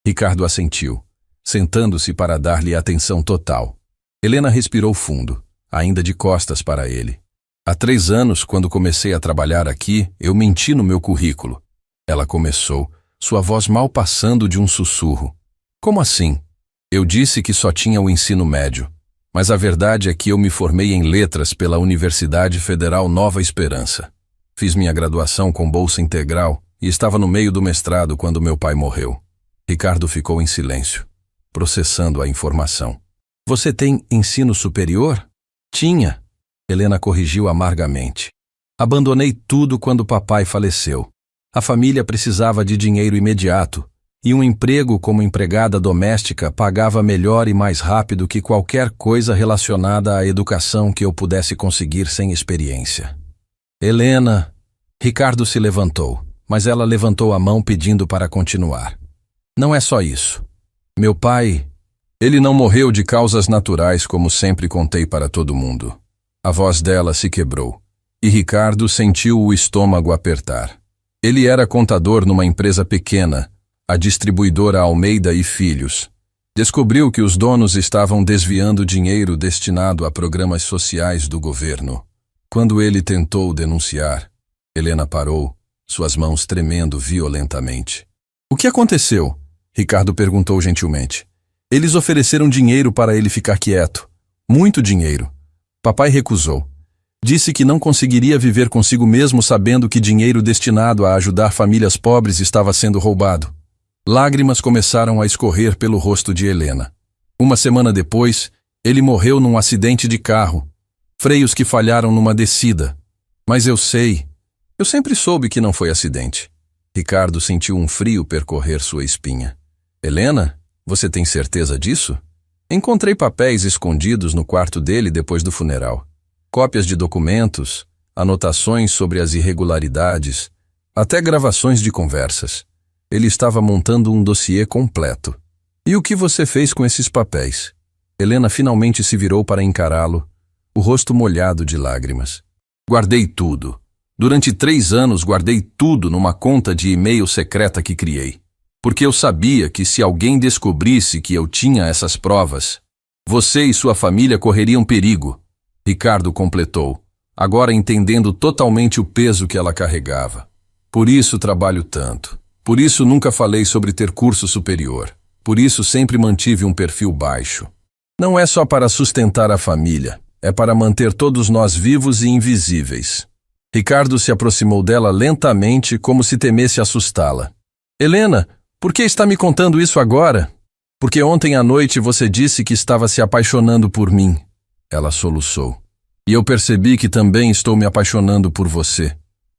Ricardo assentiu, sentando-se para dar-lhe atenção total. Helena respirou fundo, ainda de costas para ele. "Há 3 anos, quando comecei a trabalhar aqui, eu menti no meu currículo." Ela começou, sua voz mal passando de um sussurro. "Como assim?" "Eu disse que só tinha o ensino médio. Mas a verdade é que eu me formei em letras pela Universidade Federal Nova Esperança. Fiz minha graduação com bolsa integral e estava no meio do mestrado quando meu pai morreu." Ricardo ficou em silêncio, processando a informação. "Você tem ensino superior?" "Tinha." Helena corrigiu amargamente. "Abandonei tudo quando papai faleceu. A família precisava de dinheiro imediato, e um emprego como empregada doméstica pagava melhor e mais rápido que qualquer coisa relacionada à educação que eu pudesse conseguir sem experiência." "Helena..." Ricardo se levantou, mas ela levantou a mão pedindo para continuar. "Não é só isso. Meu pai... ele não morreu de causas naturais como sempre contei para todo mundo." A voz dela se quebrou, e Ricardo sentiu o estômago apertar. Ele era contador numa empresa pequena, a distribuidora Almeida e Filhos. Descobriu que os donos estavam desviando dinheiro destinado a programas sociais do governo. Quando ele tentou denunciar, Helena parou, suas mãos tremendo violentamente. "O que aconteceu?" Ricardo perguntou gentilmente. "Eles ofereceram dinheiro para ele ficar quieto. Muito dinheiro. Papai recusou. Disse que não conseguiria viver consigo mesmo sabendo que dinheiro destinado a ajudar famílias pobres estava sendo roubado." Lágrimas começaram a escorrer pelo rosto de Helena. Uma semana depois, ele morreu num acidente de carro. Freios que falharam numa descida. "Mas eu sei. Eu sempre soube que não foi acidente." Ricardo sentiu um frio percorrer sua espinha. "Helena, você tem certeza disso?" "Encontrei papéis escondidos no quarto dele depois do funeral. Cópias de documentos, anotações sobre as irregularidades, até gravações de conversas. Ele estava montando um dossiê completo." "E o que você fez com esses papéis?" Helena finalmente se virou para encará-lo, o rosto molhado de lágrimas. "Guardei tudo. Durante 3 anos guardei tudo numa conta de e-mail secreta que criei. Porque eu sabia que se alguém descobrisse que eu tinha essas provas, você e sua família correriam perigo." Ricardo completou, agora entendendo totalmente o peso que ela carregava. "Por isso trabalho tanto. Por isso nunca falei sobre ter curso superior. Por isso sempre mantive um perfil baixo. Não é só para sustentar a família, é para manter todos nós vivos e invisíveis." Ricardo se aproximou dela lentamente, como se temesse assustá-la. "Helena, por que está me contando isso agora?" "Porque ontem à noite você disse que estava se apaixonando por mim." Ela soluçou. "E eu percebi que também estou me apaixonando por você.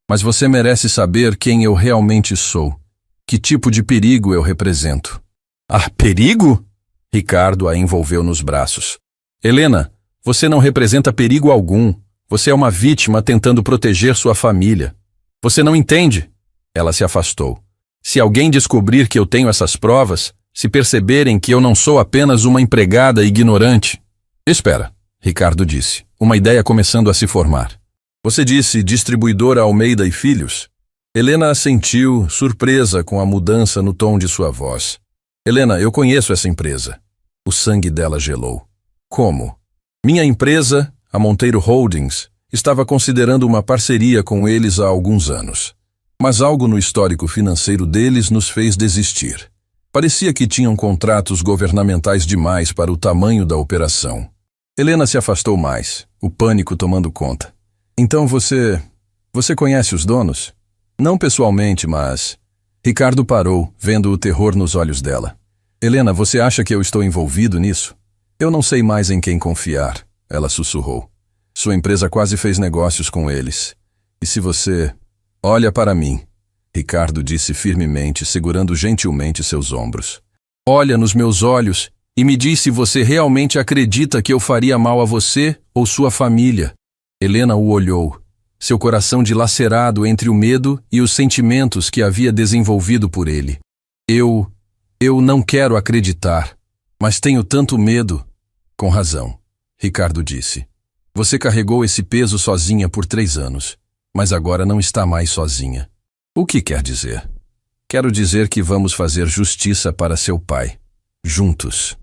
Mas você merece saber quem eu realmente sou. Que tipo de perigo eu represento." "Ah, perigo?" Ricardo a envolveu nos braços. "Helena, você não representa perigo algum. Você é uma vítima tentando proteger sua família. Você não entende." Ela se afastou. "Se alguém descobrir que eu tenho essas provas, se perceberem que eu não sou apenas uma empregada ignorante..." "Espera", Ricardo disse, uma ideia começando a se formar. "Você disse distribuidora Almeida e Filhos?" Helena assentiu, surpresa com a mudança no tom de sua voz. "Helena, eu conheço essa empresa." O sangue dela gelou. "Como?" Minha empresa, a Monteiro Holdings, estava considerando uma parceria com eles há alguns anos. Mas algo no histórico financeiro deles nos fez desistir. Parecia que tinham contratos governamentais demais para o tamanho da operação. Helena se afastou mais, o pânico tomando conta. Então você conhece os donos? Não pessoalmente, mas... Ricardo parou, vendo o terror nos olhos dela. Helena, você acha que eu estou envolvido nisso? Eu não sei mais em quem confiar, ela sussurrou. Sua empresa quase fez negócios com eles. E se você... Olha para mim, Ricardo disse firmemente, segurando gentilmente seus ombros. Olha nos meus olhos e me diz se você realmente acredita que eu faria mal a você ou sua família. Helena o olhou, seu coração dilacerado entre o medo e os sentimentos que havia desenvolvido por ele. Eu não quero acreditar, mas tenho tanto medo. Com razão, Ricardo disse. Você carregou esse peso sozinha por 3 anos, mas agora não está mais sozinha. O que quer dizer? Quero dizer que vamos fazer justiça para seu pai. Juntos.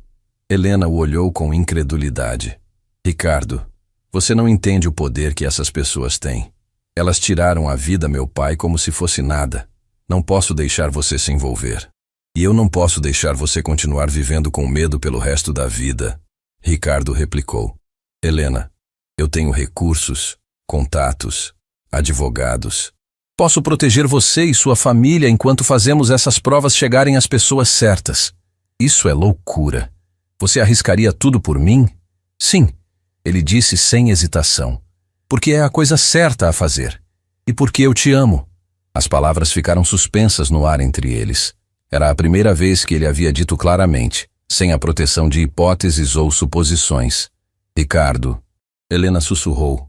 Helena o olhou com incredulidade. Ricardo, você não entende o poder que essas pessoas têm. Elas tiraram a vida a meu pai como se fosse nada. Não posso deixar você se envolver. E eu não posso deixar você continuar vivendo com medo pelo resto da vida. Ricardo replicou. Helena, eu tenho recursos, contatos, advogados. Posso proteger você e sua família enquanto fazemos essas provas chegarem às pessoas certas. Isso é loucura. Você arriscaria tudo por mim? Sim, ele disse sem hesitação. Porque é a coisa certa a fazer. E porque eu te amo. As palavras ficaram suspensas no ar entre eles. Era a primeira vez que ele havia dito claramente, sem a proteção de hipóteses ou suposições. Ricardo, Helena sussurrou,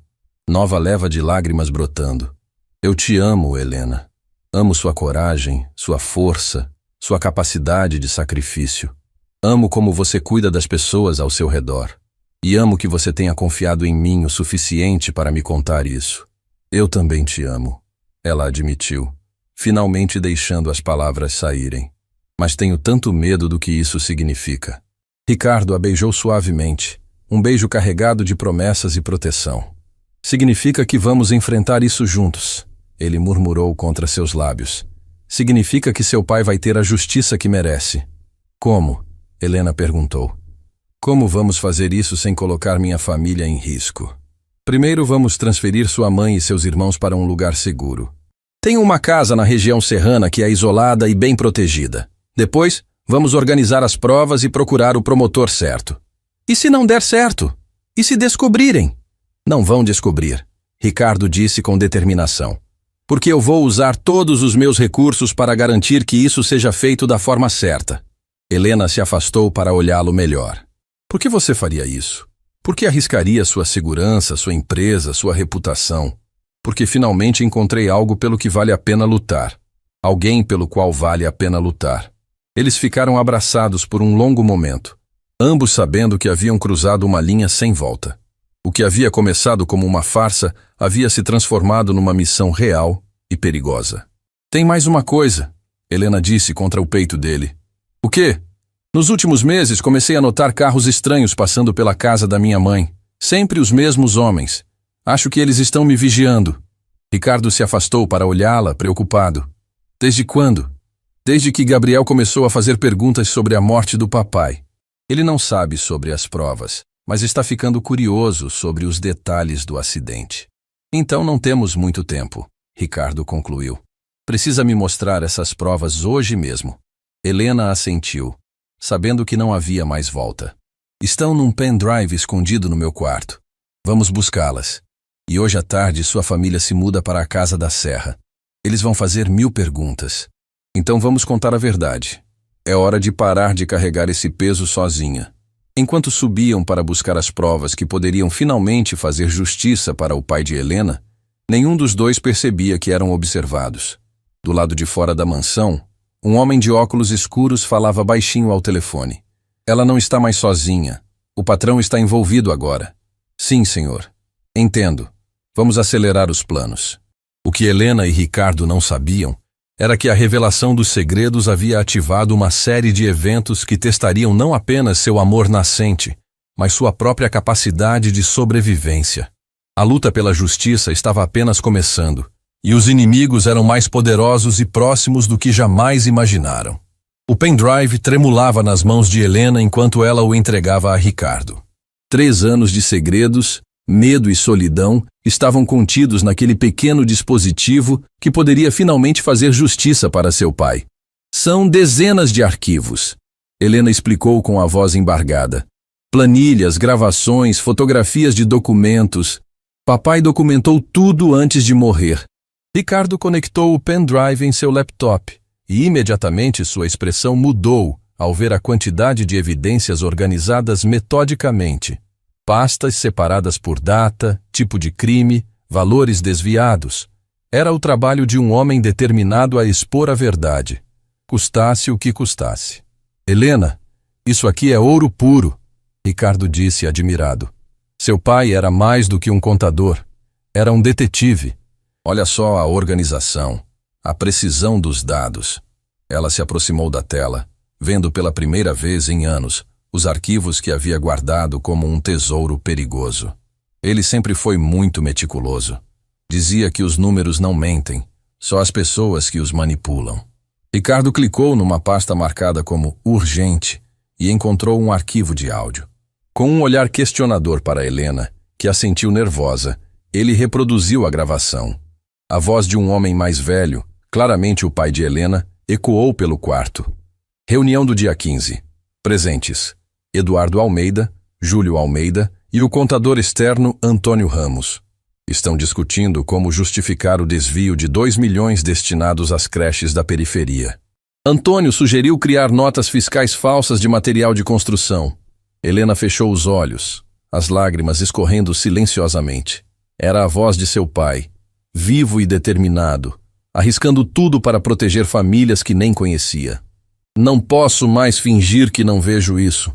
nova leva de lágrimas brotando. Eu te amo, Helena. Amo sua coragem, sua força, sua capacidade de sacrifício. Amo como você cuida das pessoas ao seu redor. E amo que você tenha confiado em mim o suficiente para me contar isso. Eu também te amo, ela admitiu, finalmente deixando as palavras saírem. Mas tenho tanto medo do que isso significa. Ricardo a beijou suavemente, um beijo carregado de promessas e proteção. Significa que vamos enfrentar isso juntos, ele murmurou contra seus lábios. Significa que seu pai vai ter a justiça que merece. Como? Helena perguntou. Como vamos fazer isso sem colocar minha família em risco? Primeiro vamos transferir sua mãe e seus irmãos para um lugar seguro. Tenho uma casa na região serrana que é isolada e bem protegida. Depois, vamos organizar as provas e procurar o promotor certo. E se não der certo? E se descobrirem? Não vão descobrir, Ricardo disse com determinação. Porque eu vou usar todos os meus recursos para garantir que isso seja feito da forma certa. Helena se afastou para olhá-lo melhor. Por que você faria isso? Por que arriscaria sua segurança, sua empresa, sua reputação? Porque finalmente encontrei algo pelo que vale a pena lutar. Alguém pelo qual vale a pena lutar. Eles ficaram abraçados por um longo momento, ambos sabendo que haviam cruzado uma linha sem volta. O que havia começado como uma farsa havia se transformado numa missão real e perigosa. Tem mais uma coisa, Helena disse contra o peito dele. O quê? Nos últimos meses comecei a notar carros estranhos passando pela casa da minha mãe. Sempre os mesmos homens. Acho que eles estão me vigiando. Ricardo se afastou para olhá-la, preocupado. Desde quando? Desde que Gabriel começou a fazer perguntas sobre a morte do papai. Ele não sabe sobre as provas, mas está ficando curioso sobre os detalhes do acidente. Então não temos muito tempo, Ricardo concluiu. Precisa me mostrar essas provas hoje mesmo. Helena assentiu, sabendo que não havia mais volta. Estão num pendrive escondido no meu quarto. Vamos buscá-las. E hoje à tarde sua família se muda para a casa da Serra. Eles vão fazer 1000 perguntas. Então vamos contar a verdade. É hora de parar de carregar esse peso sozinha. Enquanto subiam para buscar as provas que poderiam finalmente fazer justiça para o pai de Helena, nenhum dos dois percebia que eram observados. Do lado de fora da mansão, um homem de óculos escuros falava baixinho ao telefone. Ela não está mais sozinha. O patrão está envolvido agora. Sim, senhor. Entendo. Vamos acelerar os planos. O que Helena e Ricardo não sabiam era que a revelação dos segredos havia ativado uma série de eventos que testariam não apenas seu amor nascente, mas sua própria capacidade de sobrevivência. A luta pela justiça estava apenas começando, e os inimigos eram mais poderosos e próximos do que jamais imaginaram. O pendrive tremulava nas mãos de Helena enquanto ela o entregava a Ricardo. 3 anos de segredos, medo e solidão estavam contidos naquele pequeno dispositivo que poderia finalmente fazer justiça para seu pai. São dezenas de arquivos, Helena explicou com a voz embargada. Planilhas, gravações, fotografias de documentos. Papai documentou tudo antes de morrer. Ricardo conectou o pendrive em seu laptop e imediatamente sua expressão mudou ao ver a quantidade de evidências organizadas metodicamente. Pastas separadas por data, tipo de crime, valores desviados. Era o trabalho de um homem determinado a expor a verdade, custasse o que custasse. Helena, isso aqui é ouro puro, Ricardo disse admirado. Seu pai era mais do que um contador, era um detetive. Olha só a organização, a precisão dos dados. Ela se aproximou da tela, vendo pela primeira vez em anos os arquivos que havia guardado como um tesouro perigoso. Ele sempre foi muito meticuloso. Dizia que os números não mentem, só as pessoas que os manipulam. Ricardo clicou numa pasta marcada como urgente e encontrou um arquivo de áudio. Com um olhar questionador para Helena, que a sentiu nervosa, ele reproduziu a gravação. A voz de um homem mais velho, claramente o pai de Helena, ecoou pelo quarto. Reunião do dia 15. Presentes: Eduardo Almeida, Júlio Almeida e o contador externo Antônio Ramos. Estão discutindo como justificar o desvio de 2 milhões destinados às creches da periferia. Antônio sugeriu criar notas fiscais falsas de material de construção. Helena fechou os olhos, as lágrimas escorrendo silenciosamente. Era a voz de seu pai, vivo e determinado, arriscando tudo para proteger famílias que nem conhecia. Não posso mais fingir que não vejo isso.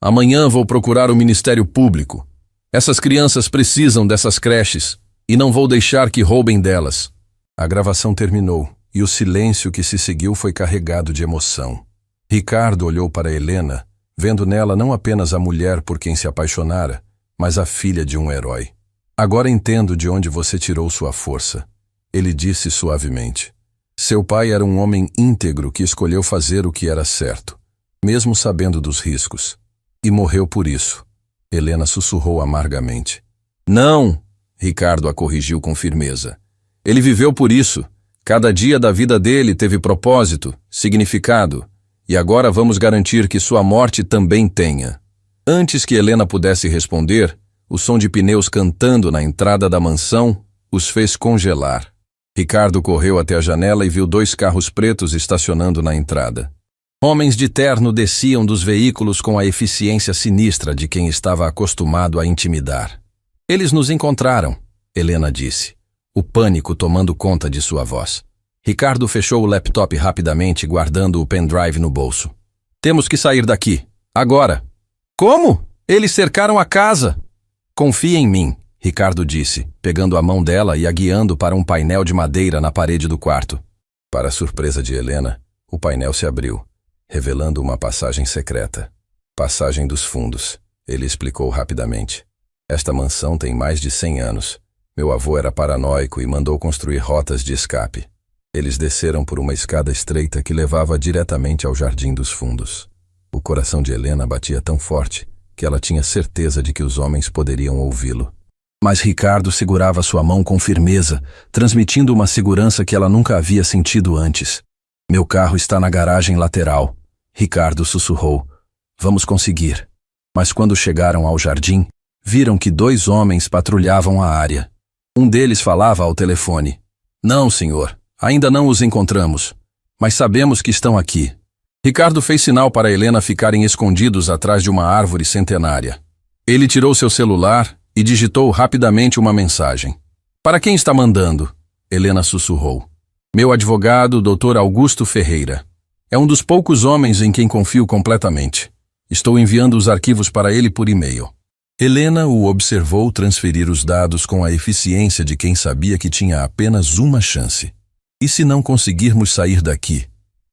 Amanhã vou procurar o Ministério Público. Essas crianças precisam dessas creches e não vou deixar que roubem delas. A gravação terminou e o silêncio que se seguiu foi carregado de emoção. Ricardo olhou para Helena, vendo nela não apenas a mulher por quem se apaixonara, mas a filha de um herói. Agora entendo de onde você tirou sua força, ele disse suavemente. Seu pai era um homem íntegro que escolheu fazer o que era certo, mesmo sabendo dos riscos. E morreu por isso. Helena sussurrou amargamente. Não, Ricardo a corrigiu com firmeza. Ele viveu por isso. Cada dia da vida dele teve propósito, significado. E agora vamos garantir que sua morte também tenha. Antes que Helena pudesse responder, o som de pneus cantando na entrada da mansão os fez congelar. Ricardo correu até a janela e viu 2 carros pretos estacionando na entrada. Homens de terno desciam dos veículos com a eficiência sinistra de quem estava acostumado a intimidar. Eles nos encontraram, Helena disse, o pânico tomando conta de sua voz. Ricardo fechou o laptop rapidamente, guardando o pendrive no bolso. Temos que sair daqui, agora. Como? Eles cercaram a casa. Confie em mim, Ricardo disse, pegando a mão dela e a guiando para um painel de madeira na parede do quarto. Para a surpresa de Helena, o painel se abriu, revelando uma passagem secreta. Passagem dos fundos, ele explicou rapidamente. Esta mansão tem mais de 100 anos. Meu avô era paranoico e mandou construir rotas de escape. Eles desceram por uma escada estreita que levava diretamente ao Jardim dos Fundos. O coração de Helena batia tão forte que ela tinha certeza de que os homens poderiam ouvi-lo. Mas Ricardo segurava sua mão com firmeza, transmitindo uma segurança que ela nunca havia sentido antes. Meu carro está na garagem lateral, Ricardo sussurrou. Vamos conseguir. Mas quando chegaram ao jardim, viram que 2 homens patrulhavam a área. Um deles falava ao telefone. Não, senhor. Ainda não os encontramos, mas sabemos que estão aqui. Ricardo fez sinal para Helena ficarem escondidos atrás de uma árvore centenária. Ele tirou seu celular e digitou rapidamente uma mensagem. Para quem está mandando? Helena sussurrou. Meu advogado, Dr. Augusto Ferreira. É um dos poucos homens em quem confio completamente. Estou enviando os arquivos para ele por e-mail. Helena o observou transferir os dados com a eficiência de quem sabia que tinha apenas uma chance. E se não conseguirmos sair daqui?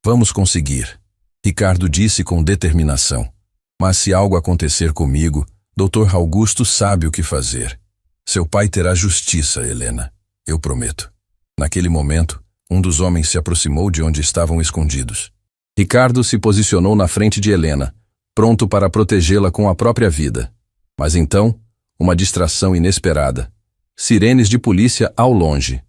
Vamos conseguir, Ricardo disse com determinação. Mas se algo acontecer comigo, Dr. Augusto sabe o que fazer. Seu pai terá justiça, Helena. Eu prometo. Naquele momento, um dos homens se aproximou de onde estavam escondidos. Ricardo se posicionou na frente de Helena, pronto para protegê-la com a própria vida. Mas então, uma distração inesperada. Sirenes de polícia ao longe.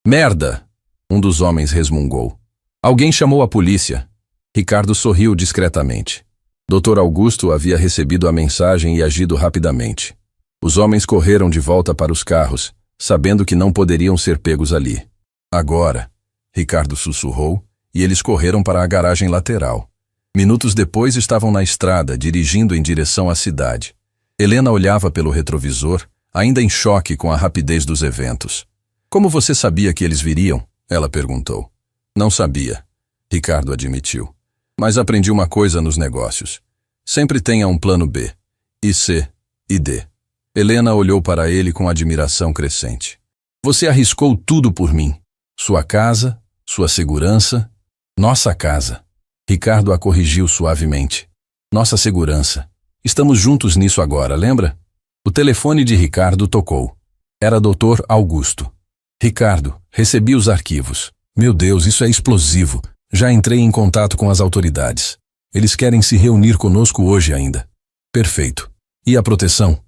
Merda! Um dos homens resmungou. Alguém chamou a polícia. Ricardo sorriu discretamente. Dr. Augusto havia recebido a mensagem e agido rapidamente. Os homens correram de volta para os carros, sabendo que não poderiam ser pegos ali. Agora, Ricardo sussurrou, e eles correram para a garagem lateral. Minutos depois estavam na estrada, dirigindo em direção à cidade. Helena olhava pelo retrovisor, ainda em choque com a rapidez dos eventos. Como você sabia que eles viriam? Ela perguntou. Não sabia, Ricardo admitiu. Mas aprendi uma coisa nos negócios. Sempre tenha um plano B, e C, e D. Helena olhou para ele com admiração crescente. Você arriscou tudo por mim. Sua casa, sua segurança, nossa casa. Ricardo a corrigiu suavemente. Nossa segurança. Estamos juntos nisso agora, lembra? O telefone de Ricardo tocou. Era Dr. Augusto. Ricardo, recebi os arquivos. Meu Deus, isso é explosivo. Já entrei em contato com as autoridades. Eles querem se reunir conosco hoje ainda. Perfeito. E a proteção?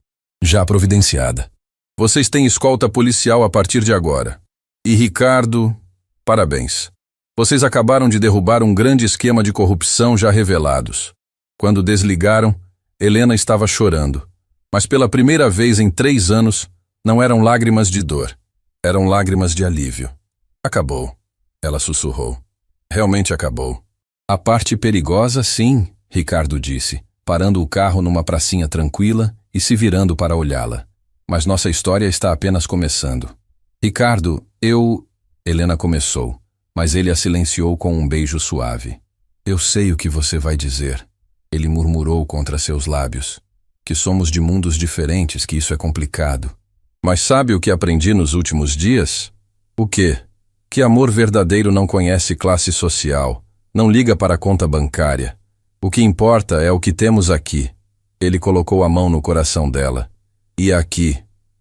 Já providenciada. Vocês têm escolta policial a partir de agora. E Ricardo, parabéns. Vocês acabaram de derrubar um grande esquema de corrupção já revelados. Quando desligaram, Helena estava chorando. Mas pela primeira vez em 3 anos, não eram lágrimas de dor. Eram lágrimas de alívio. Acabou, ela sussurrou. Realmente acabou. A parte perigosa, sim, Ricardo disse, parando o carro numa pracinha tranquila e se virando para olhá-la. Mas nossa história está apenas começando. Ricardo, Helena começou, mas ele a silenciou com um beijo suave. Eu sei o que você vai dizer. Ele murmurou contra seus lábios. Que somos de mundos diferentes, que isso é complicado. Mas sabe o que aprendi nos últimos dias? O quê? Que amor verdadeiro não conhece classe social, não liga para a conta bancária. O que importa é o que temos aqui. Ele colocou a mão no coração dela. E aqui,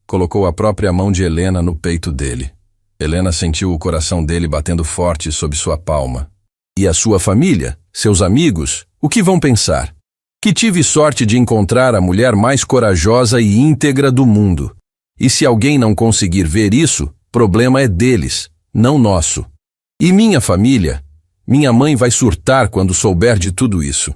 colocou a própria mão de Helena no peito dele. Helena sentiu o coração dele batendo forte sob sua palma. E a sua família, seus amigos, o que vão pensar? Que tive sorte de encontrar a mulher mais corajosa e íntegra do mundo. E se alguém não conseguir ver isso, problema é deles, não nosso. E minha família? Minha mãe vai surtar quando souber de tudo isso.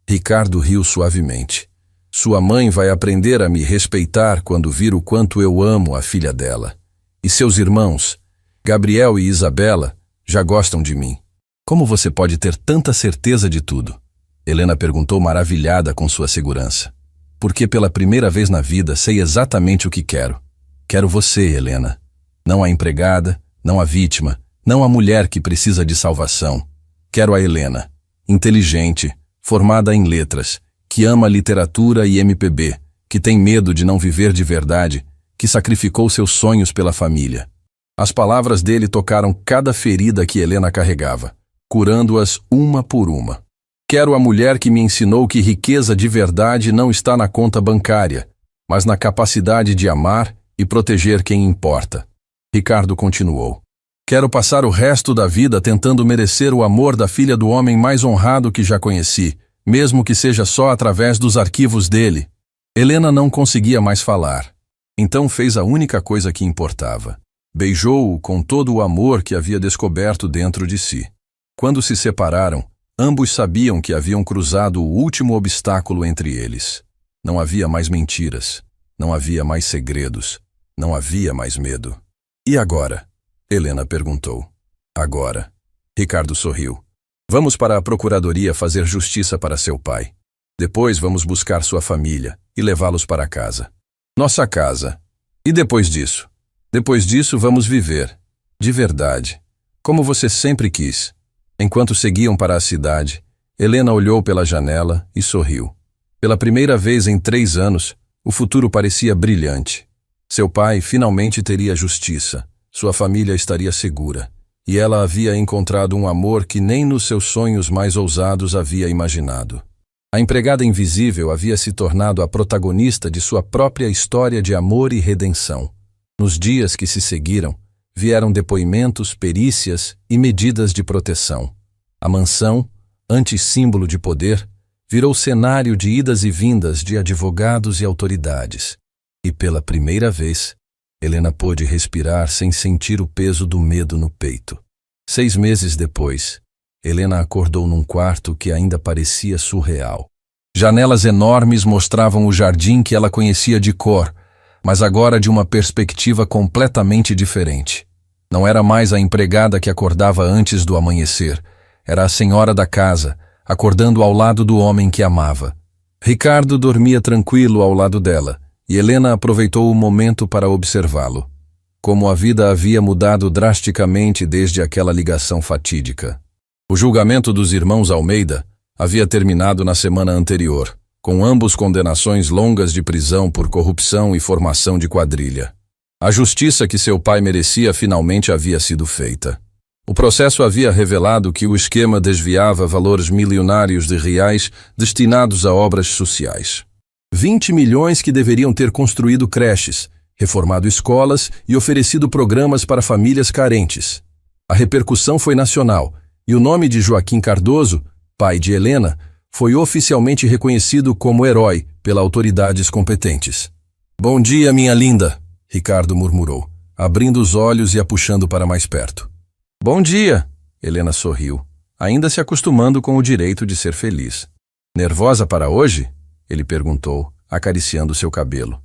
Ricardo riu suavemente. Sua mãe vai aprender a me respeitar quando vir o quanto eu amo a filha dela. E seus irmãos, Gabriel e Isabela, já gostam de mim. Como você pode ter tanta certeza de tudo? Helena perguntou maravilhada com sua segurança. Porque pela primeira vez na vida sei exatamente o que quero. Quero você, Helena. Não a empregada, não a vítima, não a mulher que precisa de salvação. Quero a Helena, inteligente, formada em letras, que ama literatura e MPB, que tem medo de não viver de verdade, que sacrificou seus sonhos pela família. As palavras dele tocaram cada ferida que Helena carregava, curando-as uma por uma. Quero a mulher que me ensinou que riqueza de verdade não está na conta bancária, mas na capacidade de amar e proteger quem importa. Ricardo continuou. Quero passar o resto da vida tentando merecer o amor da filha do homem mais honrado que já conheci, mesmo que seja só através dos arquivos dele. Helena não conseguia mais falar. Então fez a única coisa que importava. Beijou-o com todo o amor que havia descoberto dentro de si. Quando se separaram, ambos sabiam que haviam cruzado o último obstáculo entre eles. Não havia mais mentiras, não havia mais segredos, não havia mais medo. E agora? Helena perguntou. Agora. Ricardo sorriu. Vamos para a procuradoria fazer justiça para seu pai. Depois vamos buscar sua família e levá-los para casa. Nossa casa. E depois disso? Depois disso vamos viver. De verdade. Como você sempre quis. Enquanto seguiam para a cidade, Helena olhou pela janela e sorriu. Pela primeira vez em 3 anos, o futuro parecia brilhante. Seu pai finalmente teria justiça, sua família estaria segura, e ela havia encontrado um amor que nem nos seus sonhos mais ousados havia imaginado. A empregada invisível havia se tornado a protagonista de sua própria história de amor e redenção. Nos dias que se seguiram, vieram depoimentos, perícias e medidas de proteção. A mansão, antes símbolo de poder, virou cenário de idas e vindas de advogados e autoridades. E pela primeira vez, Helena pôde respirar sem sentir o peso do medo no peito. 6 meses depois, Helena acordou num quarto que ainda parecia surreal. Janelas enormes mostravam o jardim que ela conhecia de cor, mas agora de uma perspectiva completamente diferente. Não era mais a empregada que acordava antes do amanhecer, era a senhora da casa, acordando ao lado do homem que amava. Ricardo dormia tranquilo ao lado dela, e Helena aproveitou o momento para observá-lo. Como a vida havia mudado drasticamente desde aquela ligação fatídica. O julgamento dos irmãos Almeida havia terminado na semana anterior, com ambos condenações longas de prisão por corrupção e formação de quadrilha. A justiça que seu pai merecia finalmente havia sido feita. O processo havia revelado que o esquema desviava valores milionários de reais destinados a obras sociais. 20 milhões que deveriam ter construído creches, reformado escolas e oferecido programas para famílias carentes. A repercussão foi nacional, e o nome de Joaquim Cardoso, pai de Helena, foi oficialmente reconhecido como herói pelas autoridades competentes. "Bom dia, minha linda", Ricardo murmurou, abrindo os olhos e a puxando para mais perto. "Bom dia", Helena sorriu, ainda se acostumando com o direito de ser feliz. "Nervosa para hoje?", ele perguntou, acariciando seu cabelo.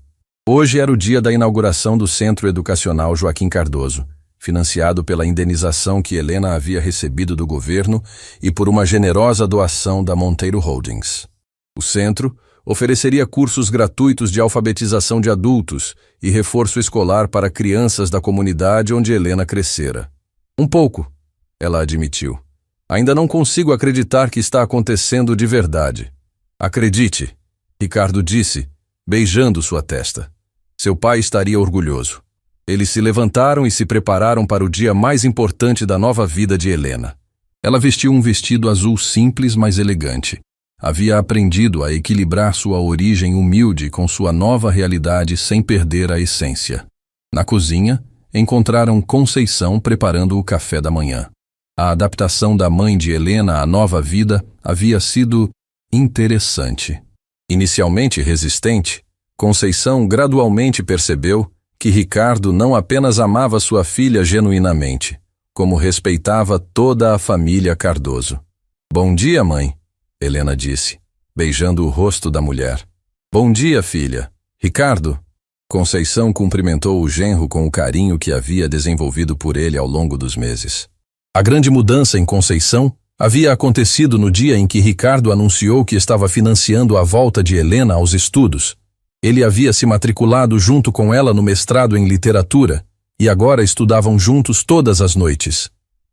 Hoje era o dia da inauguração do Centro Educacional Joaquim Cardoso, financiado pela indenização que Helena havia recebido do governo e por uma generosa doação da Monteiro Holdings. O centro ofereceria cursos gratuitos de alfabetização de adultos e reforço escolar para crianças da comunidade onde Helena crescera. "Um pouco", ela admitiu. "Ainda não consigo acreditar que está acontecendo de verdade." "Acredite", Ricardo disse, beijando sua testa. Seu pai estaria orgulhoso. Eles se levantaram e se prepararam para o dia mais importante da nova vida de Helena. Ela vestiu um vestido azul simples, mas elegante. Havia aprendido a equilibrar sua origem humilde com sua nova realidade sem perder a essência. Na cozinha, encontraram Conceição preparando o café da manhã. A adaptação da mãe de Helena à nova vida havia sido interessante. Inicialmente resistente, Conceição gradualmente percebeu que Ricardo não apenas amava sua filha genuinamente, como respeitava toda a família Cardoso. "Bom dia, mãe", Helena disse, beijando o rosto da mulher. "Bom dia, filha." "Ricardo." Conceição cumprimentou o genro com o carinho que havia desenvolvido por ele ao longo dos meses. A grande mudança em Conceição havia acontecido no dia em que Ricardo anunciou que estava financiando a volta de Helena aos estudos. Ele havia se matriculado junto com ela no mestrado em literatura e agora estudavam juntos todas as noites.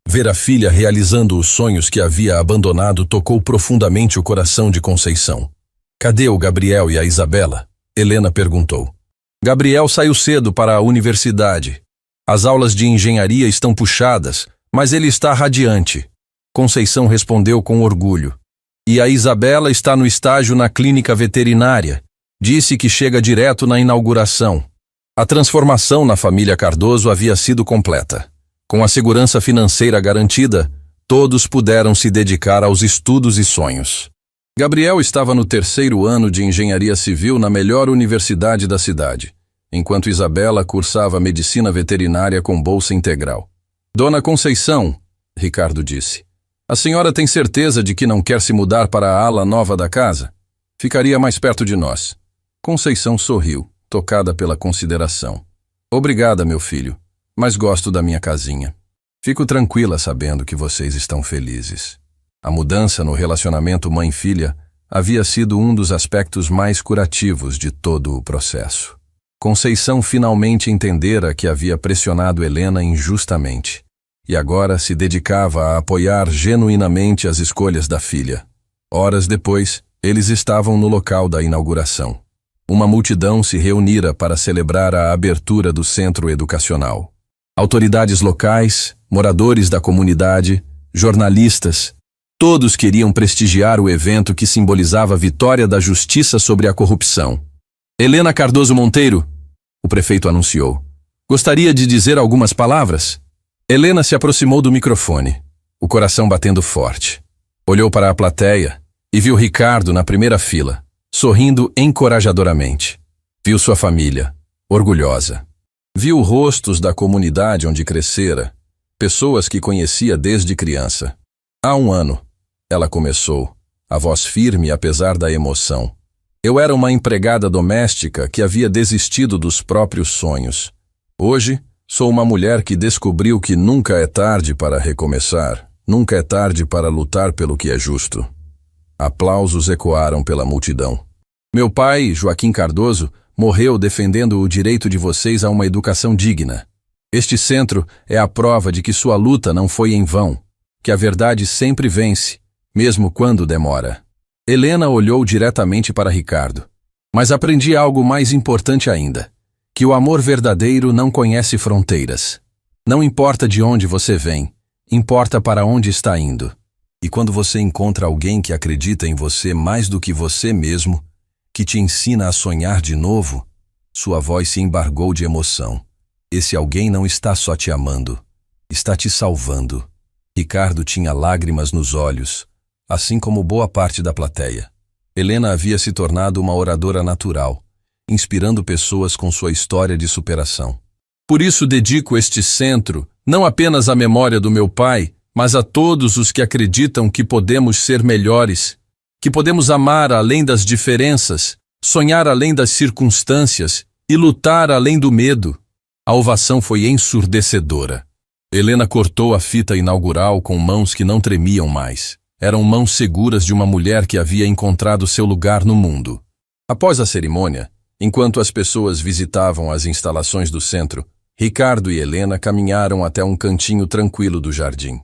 Ver a filha realizando os sonhos que havia abandonado tocou profundamente o coração de Conceição. "Cadê o Gabriel e a Isabela?", Helena perguntou. "Gabriel saiu cedo para a universidade. As aulas de engenharia estão puxadas, mas ele está radiante", Conceição respondeu com orgulho. "E a Isabela está no estágio na clínica veterinária. Disse que chega direto na inauguração." A transformação na família Cardoso havia sido completa. Com a segurança financeira garantida, todos puderam se dedicar aos estudos e sonhos. Gabriel estava no 3º ano de engenharia civil na melhor universidade da cidade, enquanto Isabela cursava medicina veterinária com bolsa integral. "Dona Conceição", Ricardo disse, "a senhora tem certeza de que não quer se mudar para a ala nova da casa? Ficaria mais perto de nós." Conceição sorriu, tocada pela consideração. "Obrigada, meu filho, mas gosto da minha casinha. Fico tranquila sabendo que vocês estão felizes." A mudança no relacionamento mãe-filha havia sido um dos aspectos mais curativos de todo o processo. Conceição finalmente entendera que havia pressionado Helena injustamente, e agora se dedicava a apoiar genuinamente as escolhas da filha. Horas depois, eles estavam no local da inauguração. Uma multidão se reunira para celebrar a abertura do centro educacional. Autoridades locais, moradores da comunidade, jornalistas, Todos queriam prestigiar o evento que simbolizava a vitória da justiça sobre a corrupção. Helena Cardoso Monteiro, o prefeito anunciou. Gostaria de dizer algumas palavras? Helena se aproximou do microfone, o coração batendo forte. Olhou para a plateia e viu Ricardo na primeira fila, sorrindo encorajadoramente. Viu sua família, orgulhosa. Viu rostos da comunidade onde crescera, pessoas que conhecia desde criança. Há 1 ano, ela começou, a voz firme apesar da emoção. Eu era uma empregada doméstica que havia desistido dos próprios sonhos. Hoje, sou uma mulher que descobriu que nunca é tarde para recomeçar, nunca é tarde para lutar pelo que é justo. Aplausos ecoaram pela multidão. Meu pai, Joaquim Cardoso, morreu defendendo o direito de vocês a uma educação digna. Este centro é a prova de que sua luta não foi em vão, que a verdade sempre vence, mesmo quando demora. Helena olhou diretamente para Ricardo. Mas aprendi algo mais importante ainda, que o amor verdadeiro não conhece fronteiras. Não importa de onde você vem, importa para onde está indo. E quando você encontra alguém que acredita em você mais do que você mesmo, que te ensina a sonhar de novo, sua voz se embargou de emoção. Esse alguém não está só te amando, está te salvando. Ricardo tinha lágrimas nos olhos, assim como boa parte da plateia. Helena havia se tornado uma oradora natural, inspirando pessoas com sua história de superação. Por isso dedico este centro, não apenas à memória do meu pai, mas a todos os que acreditam que podemos ser melhores, que podemos amar além das diferenças, sonhar além das circunstâncias e lutar além do medo. A ovação foi ensurdecedora. Helena cortou a fita inaugural com mãos que não tremiam mais. Eram mãos seguras de uma mulher que havia encontrado seu lugar no mundo. Após a cerimônia, enquanto as pessoas visitavam as instalações do centro, Ricardo e Helena caminharam até um cantinho tranquilo do jardim.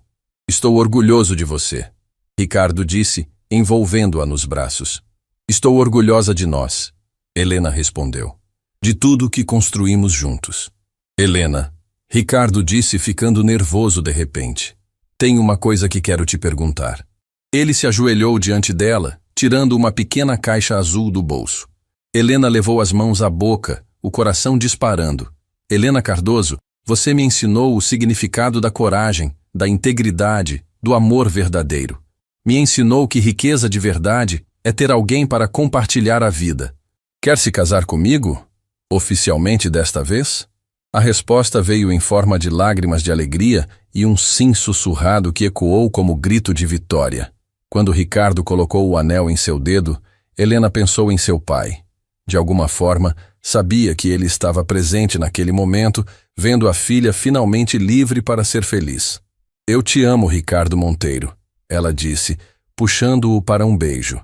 Estou orgulhoso de você, Ricardo disse, envolvendo-a nos braços. Estou orgulhosa de nós, Helena respondeu. De tudo que construímos juntos. Helena, Ricardo disse ficando nervoso de repente. Tenho uma coisa que quero te perguntar. Ele se ajoelhou diante dela, tirando uma pequena caixa azul do bolso. Helena levou as mãos à boca, o coração disparando. Helena Cardoso, você me ensinou o significado da coragem, da integridade, do amor verdadeiro. Me ensinou que riqueza de verdade é ter alguém para compartilhar a vida. Quer se casar comigo? Oficialmente desta vez? A resposta veio em forma de lágrimas de alegria e um sim sussurrado que ecoou como grito de vitória. Quando Ricardo colocou o anel em seu dedo, Helena pensou em seu pai. De alguma forma, sabia que ele estava presente naquele momento, vendo a filha finalmente livre para ser feliz. Eu te amo, Ricardo Monteiro, ela disse, puxando-o para um beijo.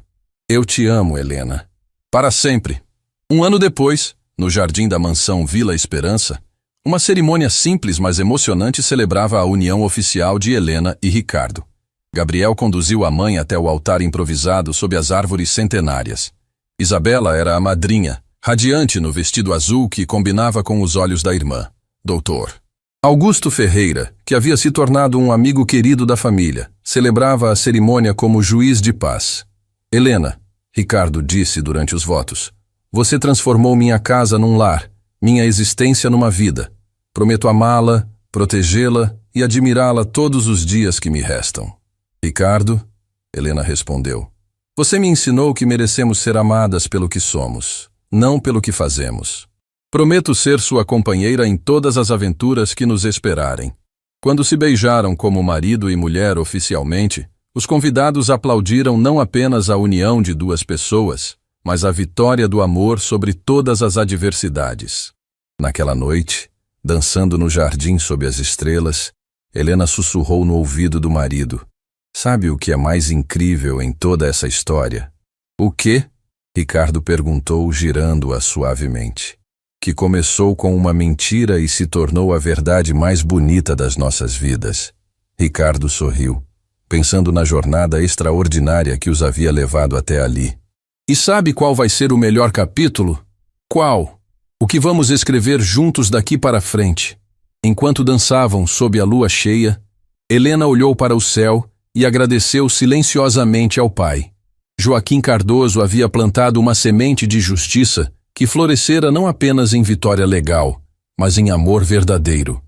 Eu te amo, Helena. Para sempre. 1 ano depois, no jardim da mansão Vila Esperança, uma cerimônia simples, mas emocionante celebrava a união oficial de Helena e Ricardo. Gabriel conduziu a mãe até o altar improvisado sob as árvores centenárias. Isabela era a madrinha, radiante no vestido azul que combinava com os olhos da irmã, doutor. Augusto Ferreira, que havia se tornado um amigo querido da família, celebrava a cerimônia como juiz de paz. Helena, Ricardo disse durante os votos, você transformou minha casa num lar, minha existência numa vida. Prometo amá-la, protegê-la e admirá-la todos os dias que me restam. Ricardo, Helena respondeu, você me ensinou que merecemos ser amadas pelo que somos, não pelo que fazemos. Prometo ser sua companheira em todas as aventuras que nos esperarem. Quando se beijaram como marido e mulher oficialmente, os convidados aplaudiram não apenas a união de 2 pessoas, mas a vitória do amor sobre todas as adversidades. Naquela noite, dançando no jardim sob as estrelas, Helena sussurrou no ouvido do marido. Sabe o que é mais incrível em toda essa história? O quê? Ricardo perguntou, girando-a suavemente. Que começou com uma mentira e se tornou a verdade mais bonita das nossas vidas. Ricardo sorriu, pensando na jornada extraordinária que os havia levado até ali. E sabe qual vai ser o melhor capítulo? Qual? O que vamos escrever juntos daqui para frente. Enquanto dançavam sob a lua cheia, Helena olhou para o céu e agradeceu silenciosamente ao pai. Joaquim Cardoso havia plantado uma semente de justiça que florescera não apenas em vitória legal, mas em amor verdadeiro.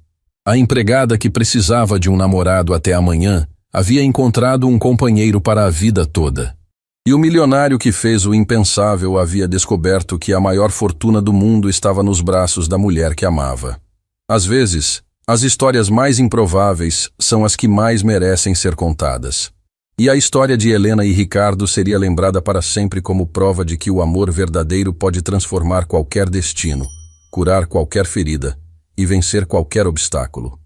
A empregada que precisava de um namorado até amanhã havia encontrado um companheiro para a vida toda. E o milionário que fez o impensável havia descoberto que a maior fortuna do mundo estava nos braços da mulher que amava. Às vezes, as histórias mais improváveis são as que mais merecem ser contadas. E a história de Helena e Ricardo seria lembrada para sempre como prova de que o amor verdadeiro pode transformar qualquer destino, curar qualquer ferida e vencer qualquer obstáculo.